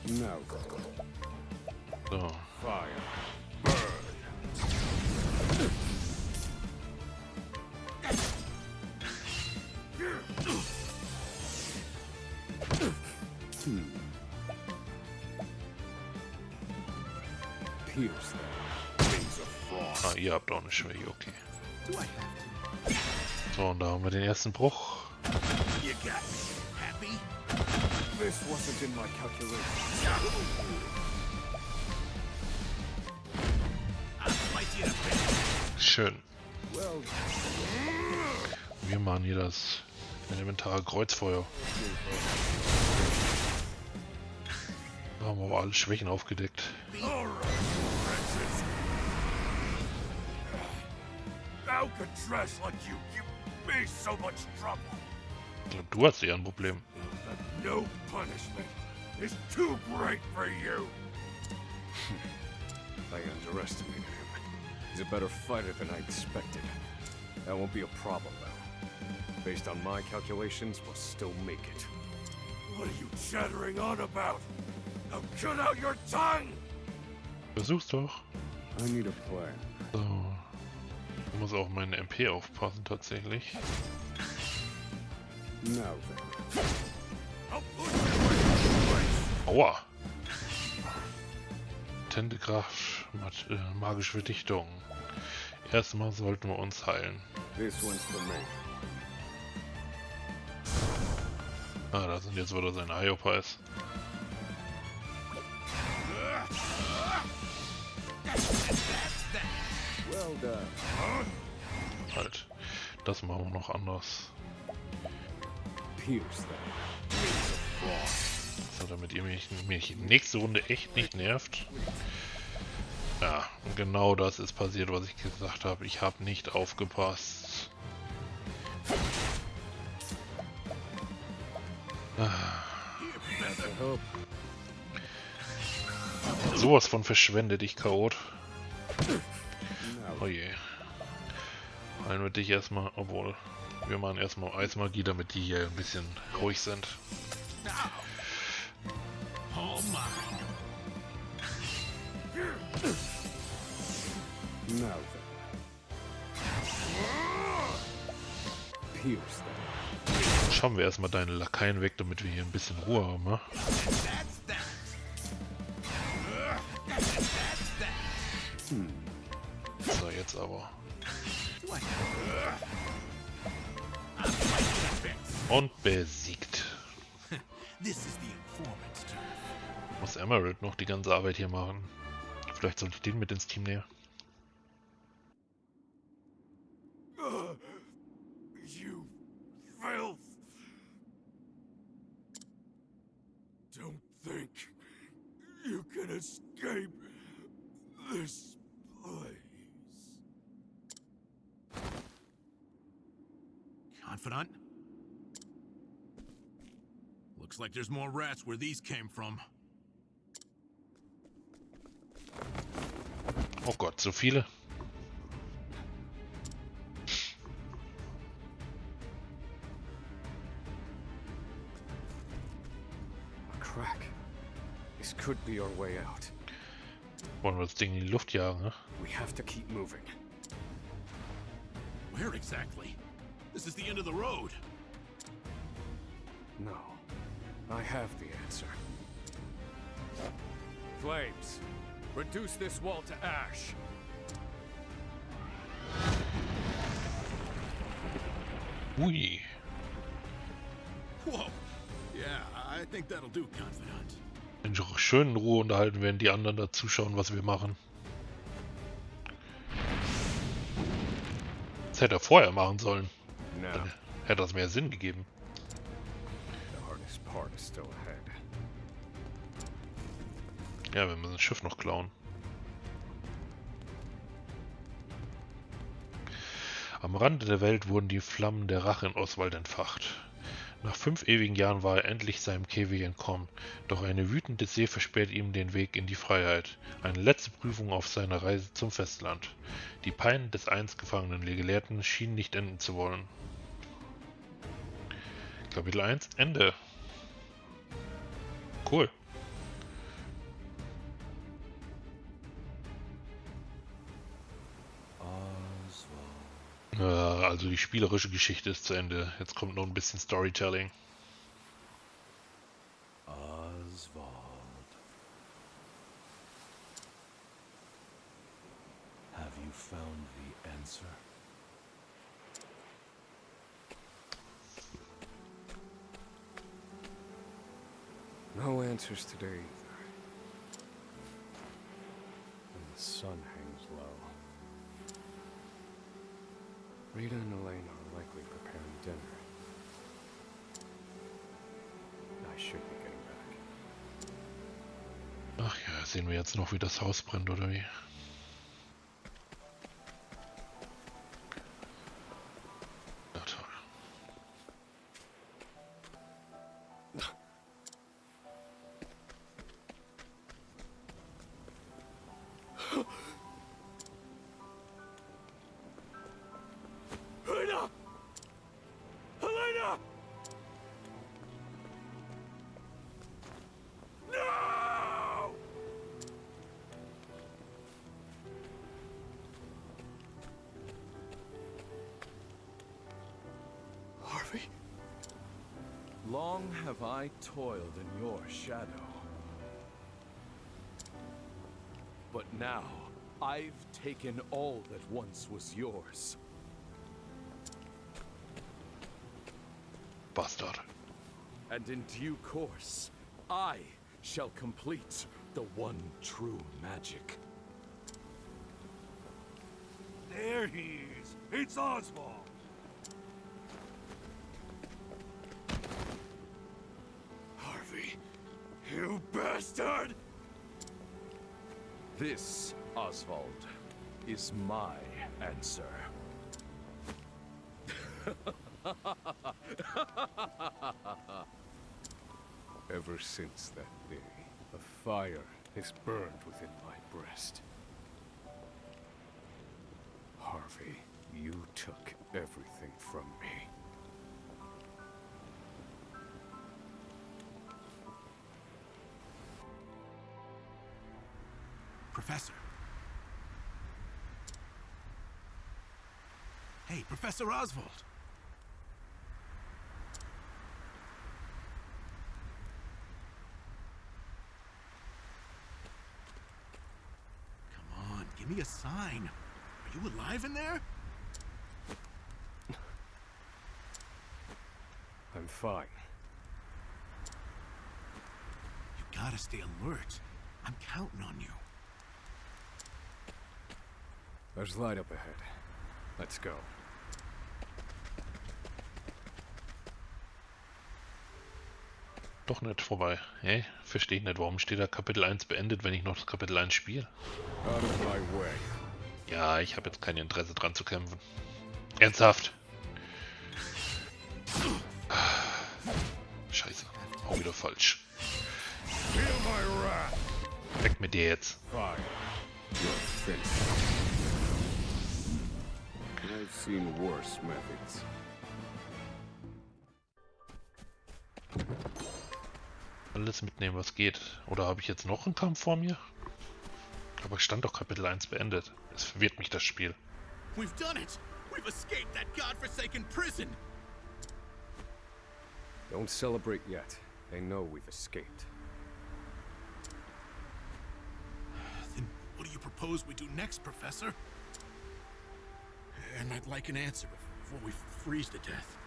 No. So. Fire. Pierce them. Wings of frost. Ah, ihr habt auch eine Schwäche, okay. So, und da haben wir den ersten Bruch. You got me. Happy? This wasn't in my calculation. I'll fight you to finish. Schön. Well, Wir machen hier das elementare Kreuzfeuer. Da haben wir aber alle Schwächen aufgedeckt. How could trash like you give me so much trouble? Ich glaube, du hast eher ein Problem. That no punishment is too great for you. I underestimated him. He's a better fighter than I expected. That won't be a problem, though. Based on my calculations, we'll still make it. What are you chattering on about? Now cut out your tongue! Versuch's doch. I need a plan. So. Ich muss auf meine MP aufpassen, tatsächlich. Now then. I'll put you in your place. Aua! Tendekraft, magische Verdichtung. Erstmal sollten wir uns heilen. This one's for me. Ah, da sind jetzt wieder seine Hyopies. Well done. Halt. Das machen wir noch anders. Pierce that. So, damit ihr mich nächste Runde echt nicht nervt. Ja, und genau das ist passiert, was ich gesagt habe. Ich habe nicht aufgepasst. Sowas von verschwendet, ich Chaot. Oh je. Heilen wir dich erstmal, obwohl wir machen erstmal Eismagie, damit die hier ein bisschen ruhig sind. All mine. Now then. Pierce that. Schauen wir erstmal deine Lakaien weg, damit wir hier ein bisschen Ruhe haben, ne? So, jetzt aber. Und besiegt. Muss Emerald noch die ganze Arbeit hier machen. Vielleicht sollte ich den mit ins Team nehmen. You filth! Don't think you can escape this place. Confidant? Looks like there's more rats where these came from. Oh Gott, so viele. A crack. This could be our way out. Wollen wir das Ding in die Luft jagen, ne? We have to keep moving. Where exactly? This is the end of the road. No. I have the answer. Flames. Reduce this wall to ash. Ui. Whoa. Yeah, I think that'll do, Confidant. Wenn ich auch schön in Ruhe unterhalten, werden die anderen da zuschauen, was wir machen. Das hätte er vorher machen sollen. Dann hätte das mehr Sinn gegeben. The hardest part is still ahead. Ja, wir müssen das Schiff noch klauen. Am Rande der Welt wurden die Flammen der Rache in Osvald entfacht. Nach 5 ewigen Jahren war er endlich seinem Käfig entkommen, doch eine wütende See versperrt ihm den Weg in die Freiheit. Eine letzte Prüfung auf seiner Reise zum Festland. Die Pein des einst gefangenen Gelehrten schienen nicht enden zu wollen. Kapitel 1, Ende. Cool. Also die spielerische Geschichte ist zu Ende. Jetzt kommt noch ein bisschen Storytelling. Osvald. Have you found the answer? No answers today either. And the sun hangs low. Rita and Elaine are likely preparing dinner. I should be getting back. Ach ja, sehen wir jetzt noch, wie das Haus brennt, oder wie? Na toll. Helena! Helena! No! Harvey? Long have I toiled in your shadow. But now, I've taken all that once was yours. Bastard. and in due course, I shall complete the one true magic. There he is. It's Osvald. Harvey, you bastard! This, Osvald, is my answer. Ever since that day, a fire has burned within my breast. Harvey, you took everything from me. Professor. Hey, Professor Osvald. Come on, give me a sign. Are you alive in there? I'm fine. You gotta stay alert. I'm counting on you. There's light up ahead. Let's go. Doch nicht vorbei. Hä? Verstehe nicht, warum steht da Kapitel 1 beendet, wenn ich noch das Kapitel 1 spiele? Out of my way. Ja, ich habe jetzt kein Interesse dran zu kämpfen. Ernsthaft? Scheiße. Auch wieder falsch. Weg mit dir jetzt. Fire. You're finished. I've seen worse methods. Alles mitnehmen, was geht. Oder habe ich jetzt noch einen Kampf vor mir? Aber stand doch Kapitel 1 beendet. Es verwirrt mich, das Spiel. We've done it! We've escaped that godforsaken prison! Don't celebrate yet. They know we've escaped. Then what do you propose we do next, Professor? And I'd like an answer before we freeze to death.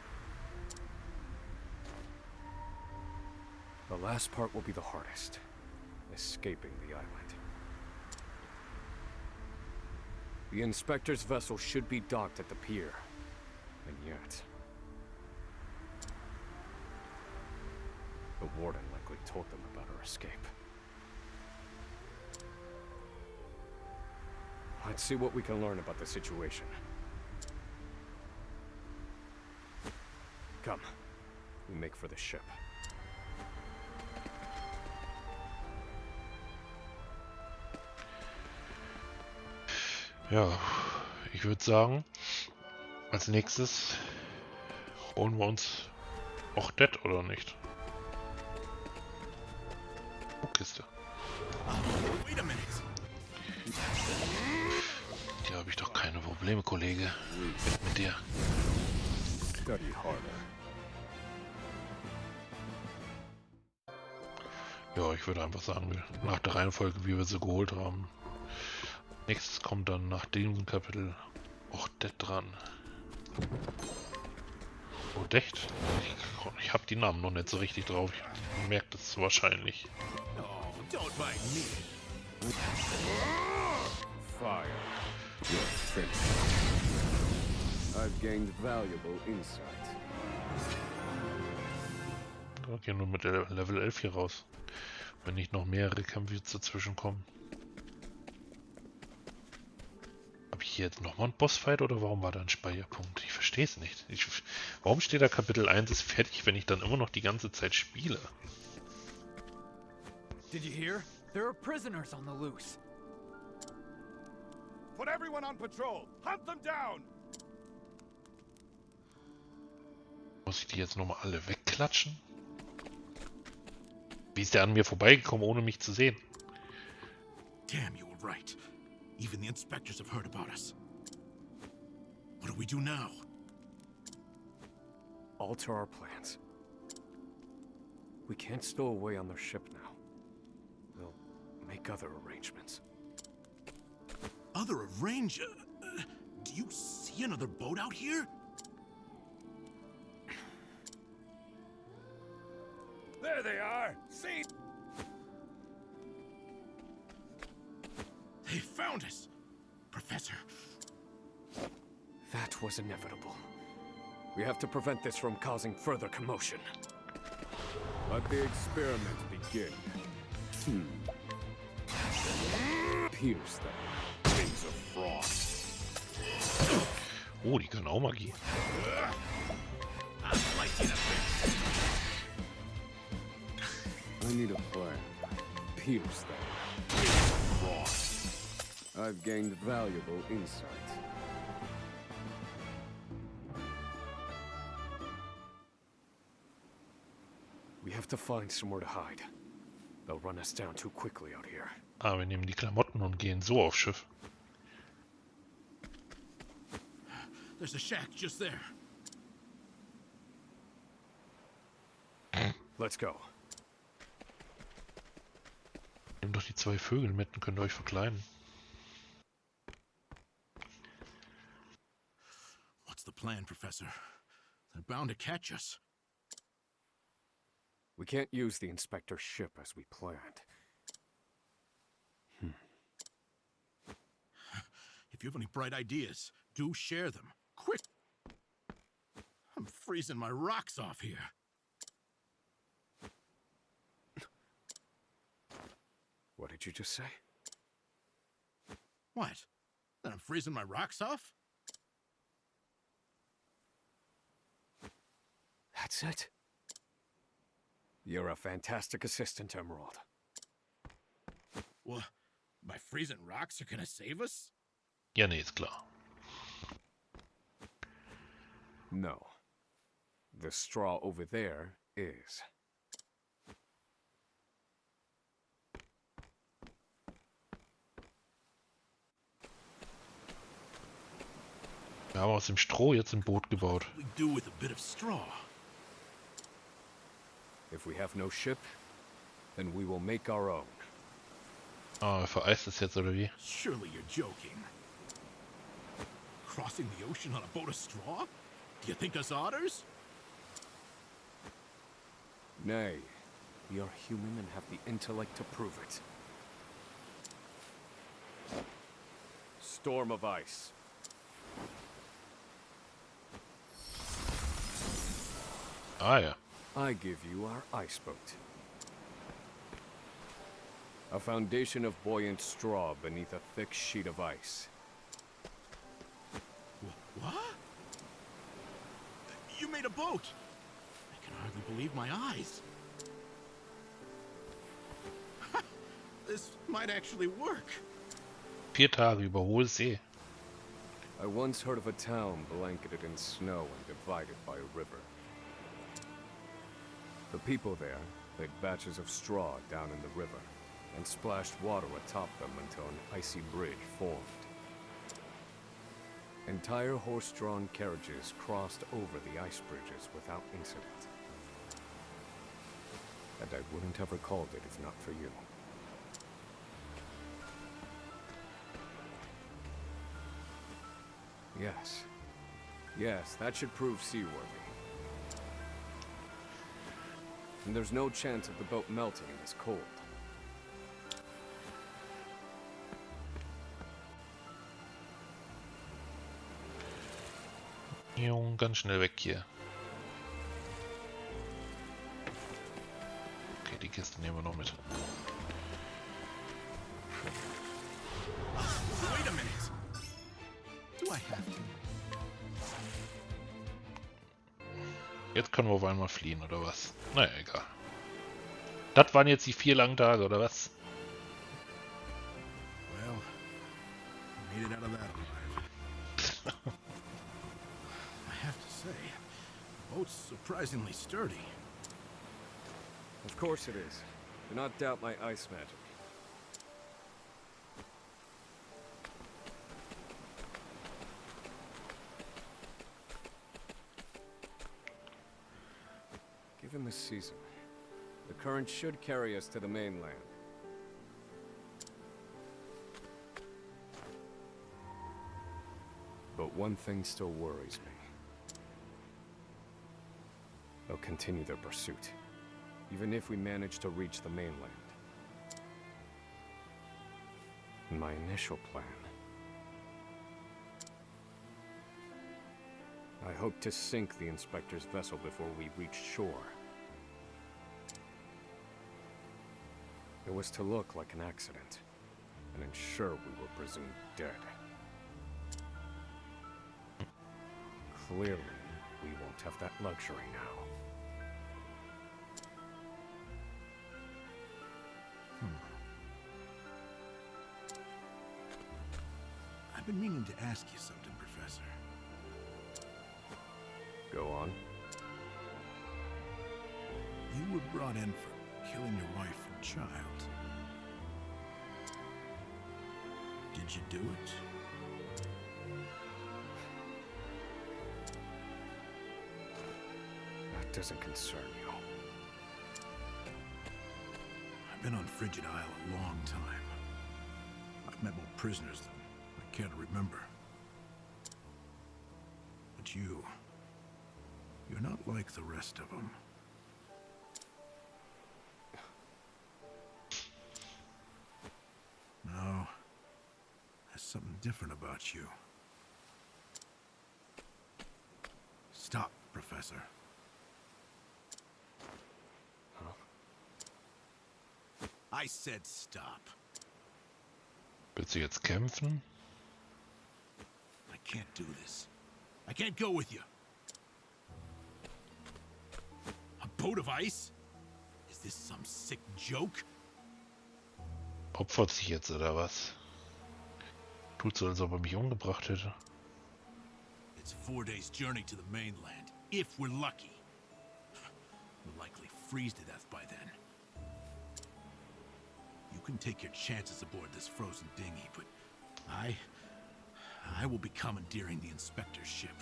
The last part will be the hardest. Escaping the island. The Inspector's vessel should be docked at the pier. And yet... the warden likely told them about our escape. Let's see what we can learn about the situation. Come. We make for the ship. Ja, ich würde sagen, als nächstes holen wir uns auch Dead, oder nicht? Oh, Kiste. Wait a minute. Hier habe ich doch keine Probleme, Kollege. Weg mit dir. Study harder. Ja, ich würde einfach sagen, nach der Reihenfolge, wie wir sie geholt haben. Nächstes kommt dann nach diesem Kapitel auch Dead dran. Oh, Dead? Ich habe die Namen noch nicht so richtig drauf. Ich merke das wahrscheinlich. Oh, don't bite me. Fire. You're finished. I've gained valuable insight. Da gehen wir mit Level 11 hier raus. Wenn nicht noch mehrere Kämpfe dazwischen kommen. Habe ich hier jetzt nochmal einen Bossfight oder warum war da ein Speicherpunkt? Ich verstehe es nicht. Warum steht da Kapitel 1 ist fertig, wenn ich dann immer noch die ganze Zeit spiele? Did you hear? There are prisoners on the loose. Put everyone on patrol. Hunt them down. Muss ich die jetzt nochmal alle wegklatschen? Wie ist der an mir vorbeigekommen, ohne mich zu sehen? Damn, you were right. Even the inspectors have heard about us. What do we do now? Alter our plans. We can't stow away on their ship now. We'll make other arrangements. Other arrange... do you see another boat out here? There they are! See? They found us! Professor. That was inevitable. We have to prevent this from causing further commotion. Let the experiment begin. Pierce them. Wings of frost. Oh, die können auch Magie. I need a plan. Pierce them. Wings of frost. I've gained valuable insight. We have to find somewhere to hide. They'll run us down too quickly out here. Ah, wir nehmen die Klamotten und gehen so aufs Schiff. There's a shack just there. Let's go. Nehmt doch die 2 Vögel mit und könnt euch verkleiden. What's the plan, Professor? They're bound to catch us. We can't use the inspector's ship as we planned. If you have any bright ideas, do share them. Quick! I'm freezing my rocks off here. What did you just say? What? That I'm freezing my rocks off? That's it? You're a fantastic assistant, Emerald. Well, my freezing rocks are gonna save us? Ja, nee, ist klar. No. The straw over there is. Wir haben aus dem Stroh jetzt ein Boot gebaut. We do with a bit of straw. If we have no ship, then we will make our own. Ah, vereist es jetzt, oder wie? Surely you're joking. Crossing the ocean on a boat of straw? Do you think us otters? Nay, we are human and have the intellect to prove it. Storm of ice. Ah ja. I give you our ice boat. A foundation of buoyant straw beneath a thick sheet of ice. What? You made a boat! I can hardly believe my eyes. This might actually work. 4 Tage über hohe See. I once heard of a town blanketed in snow and divided by a river. The people there laid batches of straw down in the river and splashed water atop them until an icy bridge formed. Entire horse-drawn carriages crossed over the ice bridges without incident. And I wouldn't have recalled it if not for you. Yes. Yes, that should prove seaworthy. And there's no chance of the boat melting in this cold. Jung, ganz schnell weg hier. Okay, die Kiste nehmen wir noch mit. Wait a minute. Do I have to? Jetzt können wir auf einmal fliehen, oder was? Naja, egal. Das waren jetzt die 4 langen Tage, oder was? Well, made it out of that alive. I have to say, the boat's surprisingly sturdy. Of course it is. Do not doubt my ice magic. Given the season, the current should carry us to the mainland. But one thing still worries me. They'll continue their pursuit. even if we manage to reach the mainland. My initial plan. I hoped to sink the inspector's vessel before we reached shore. It was to look like an accident, and ensure we were presumed dead. Clearly, we won't have that luxury now. I've been meaning to ask you something, Professor. Go on. You were brought in for killing your wife and child. Did you do it? That doesn't concern you. I've been on Frigid Isle a long time. I've met more prisoners than I care to remember. But you're not like the rest of them. No, there's something different about you. Stop, Professor. Huh? I said stop. Willst du jetzt kämpfen? I can't do this. I can't go with you. A boat of ice? Is this some sick joke? Opfert sich jetzt, oder was? Tut so, als ob er mich umgebracht hätte. It's 4 days' journey to the mainland, if we're lucky. We'll likely freeze to death by then. You can take your chances aboard this frozen dinghy, but I will be commandeering the inspector's ship.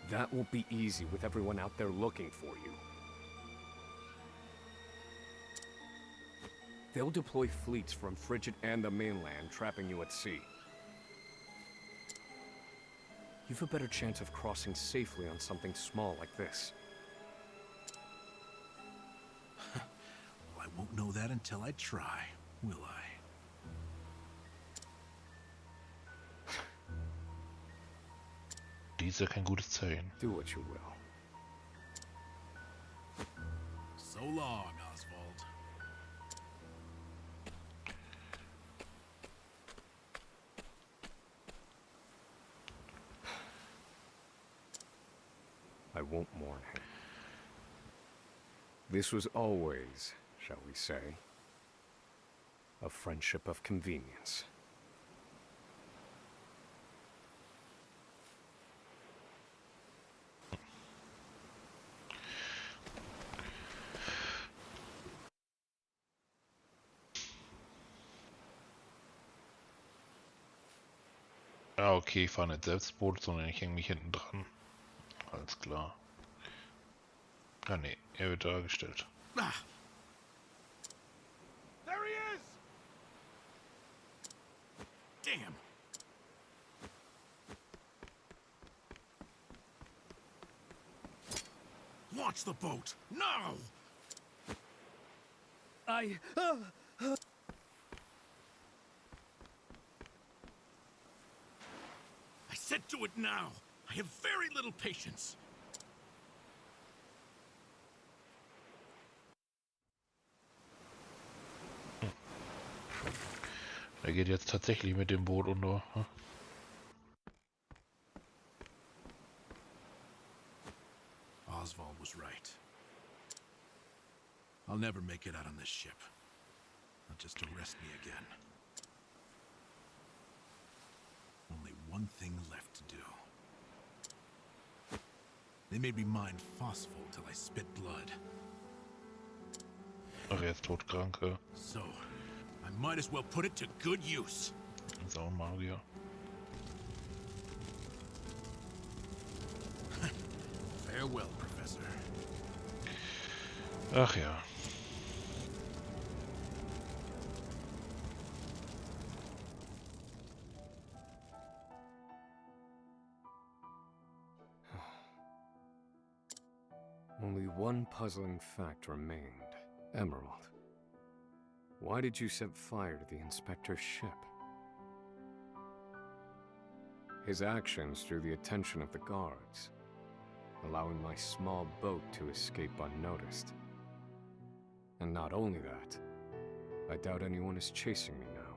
That won't be easy with everyone out there looking for you. They'll deploy fleets from Frigid and the mainland, trapping you at sea. You've a better chance of crossing safely on something small like this. Well, I won't know that until I try, will I? Dies ist ja kein gutes Zeichen. Do what you will. So long, Osvald. I won't mourn him. This was always, shall we say, a friendship of convenience. Ja, okay, ich fahre nicht selbst Boot, sondern ich hänge mich hinten dran. Alles klar. Ah ne, er wird dargestellt. Ah. There he is! Damn! Launch the boat! Now! I said do it now! I have very little patience. Er geht jetzt tatsächlich mit dem Boot unter. Hm? Osvald was right. I'll never make it out on this ship. Not just to arrest me again. Only one thing left to do. They made me mine phosphol till I spit blood. Ach, er ist todkrank. So, I might as well put it to good use. Ist auch ein Magier. Farewell, Professor. Ach ja. Only one puzzling fact remained. Emerald. Why did you set fire to the inspector's ship? His actions drew the attention of the guards, allowing my small boat to escape unnoticed. And not only that, I doubt anyone is chasing me now.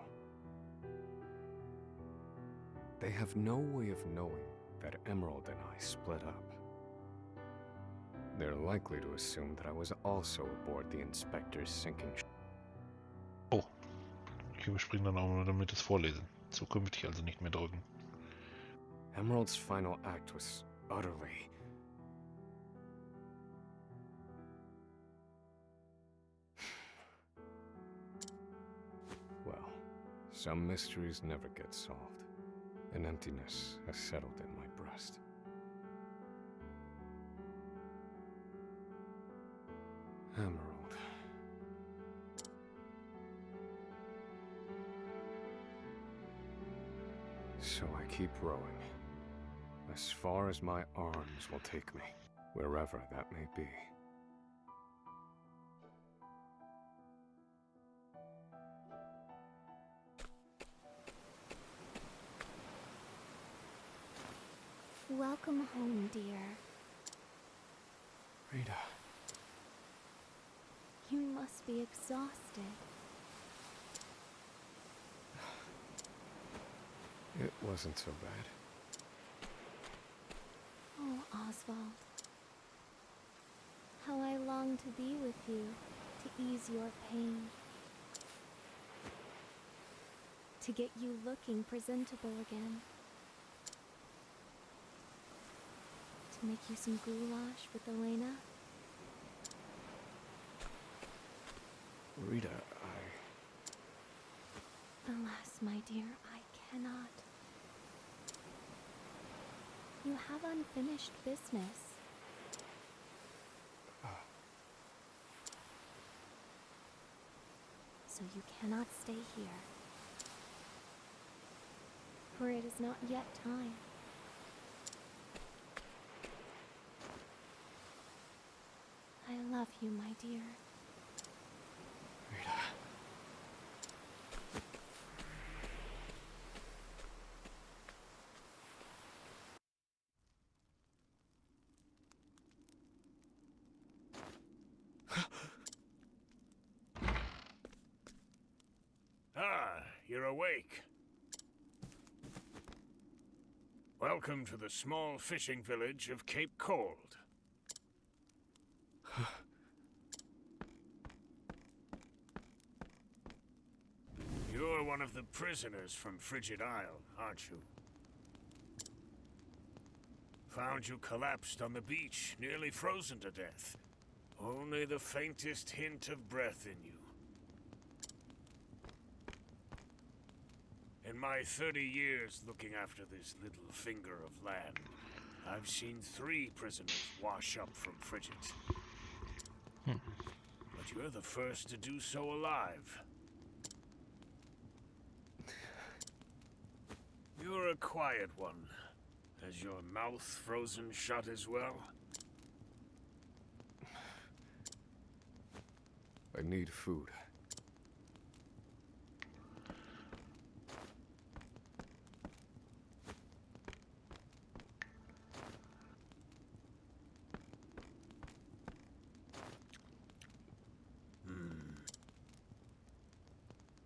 They have no way of knowing that Emerald and I split up. They're likely to assume that I was also aboard the inspector's sinking ship. Oh, ich überspringe dann auch nur, damit es vorlesen. Zukünftig also nicht mehr drücken. Emerald's final act was utterly... Well, some mysteries never get solved. An emptiness has settled in my breast. Emerald. So I keep rowing, as far as my arms will take me, wherever that may be. Welcome home, dear. Rita. You must be exhausted. It wasn't so bad. Oh, Osvald. How I long to be with you, to ease your pain. To get you looking presentable again. To make you some goulash with Elena. Rita, Alas, my dear, I cannot. You have unfinished business. So you cannot stay here. For it is not yet time. I love you, my dear. Rita. Ah, you're awake. Welcome to the small fishing village of Cape Cold. You're one of the prisoners from Frigid Isle, aren't you? Found you collapsed on the beach, nearly frozen to death. Only the faintest hint of breath in you. In my 30 years looking after this little finger of land, I've seen 3 prisoners wash up from Frigid. But you're the first to do so alive. You're a quiet one. Has your mouth frozen shut as well? I need food.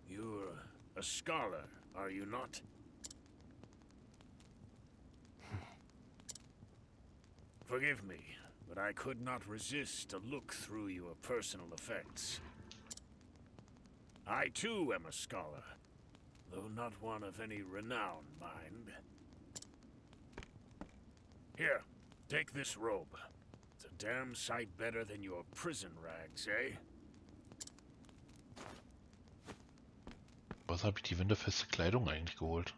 You're a scholar, are you not? Forgive me, but I could not resist to look through your personal effects. I too am a scholar, though not one of any renown, mind. Here, take this robe. It's a damn sight better than your prison rags, eh? Was habe ich die winterfeste Kleidung eigentlich geholt?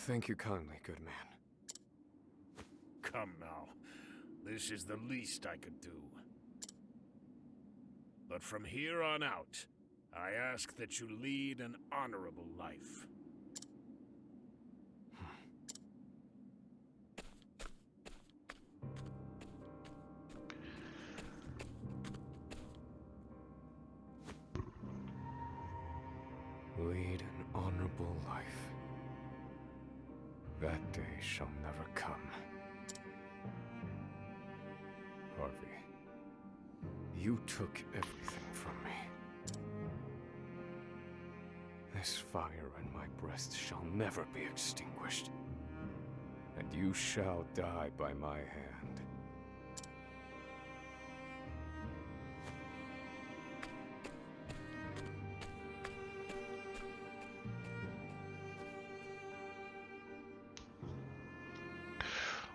Thank you kindly, good man. Come now. This is the least I could do. But from here on out, I ask that you lead an honorable life. That day shall never come. Harvey, you took everything from me. This fire in my breast shall never be extinguished, and you shall die by my hand.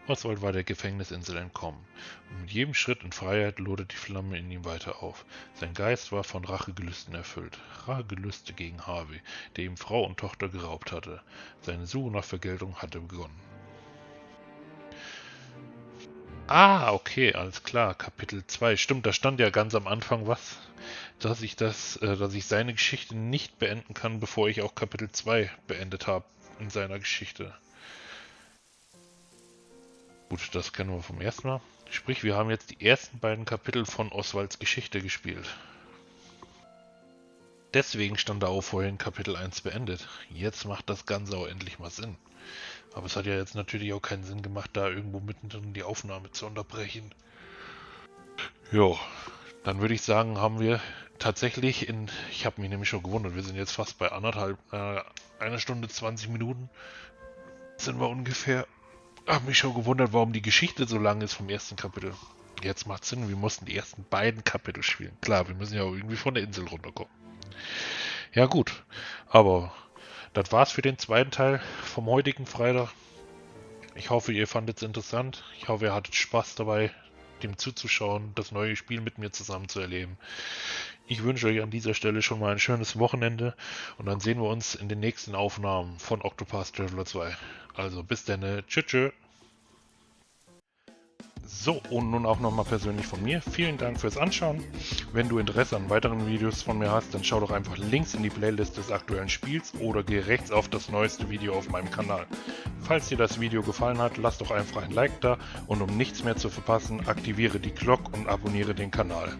Osvald war der Gefängnisinsel entkommen, und mit jedem Schritt in Freiheit loderte die Flamme in ihm weiter auf. Sein Geist war von Rachegelüsten erfüllt. Rachegelüste gegen Harvey, der ihm Frau und Tochter geraubt hatte. Seine Suche nach Vergeltung hatte begonnen. Ah, okay, alles klar. Kapitel 2. Stimmt, da stand ja ganz am Anfang was, dass ich seine Geschichte nicht beenden kann, bevor ich auch Kapitel 2 beendet habe in seiner Geschichte. Gut, das kennen wir vom ersten Mal. Sprich, wir haben jetzt die ersten beiden Kapitel von Osvalds Geschichte gespielt. Deswegen stand da auch vorhin Kapitel 1 beendet. Jetzt macht das Ganze auch endlich mal Sinn. Aber es hat ja jetzt natürlich auch keinen Sinn gemacht, da irgendwo mittendrin die Aufnahme zu unterbrechen. Jo, dann würde ich sagen, haben wir tatsächlich ich habe mich nämlich schon gewundert, wir sind jetzt fast bei 1 Stunde 20 Minuten sind wir ungefähr. Habe mich schon gewundert, warum die Geschichte so lang ist vom ersten Kapitel. Jetzt macht Sinn, wir mussten die ersten beiden Kapitel spielen. Klar, wir müssen ja auch irgendwie von der Insel runterkommen. Ja gut, aber das war's für den zweiten Teil vom heutigen Freitag. Ich hoffe, ihr fandet es interessant. Ich hoffe, ihr hattet Spaß dabei, dem zuzuschauen, das neue Spiel mit mir zusammen zu erleben. Ich wünsche euch an dieser Stelle schon mal ein schönes Wochenende und dann sehen wir uns in den nächsten Aufnahmen von Octopath Traveler 2. Also bis dann, tschüss. So, und nun auch nochmal persönlich von mir. Vielen Dank fürs Anschauen. Wenn du Interesse an weiteren Videos von mir hast, dann schau doch einfach links in die Playlist des aktuellen Spiels oder geh rechts auf das neueste Video auf meinem Kanal. Falls dir das Video gefallen hat, lass doch einfach ein Like da und um nichts mehr zu verpassen, aktiviere die Glocke und abonniere den Kanal.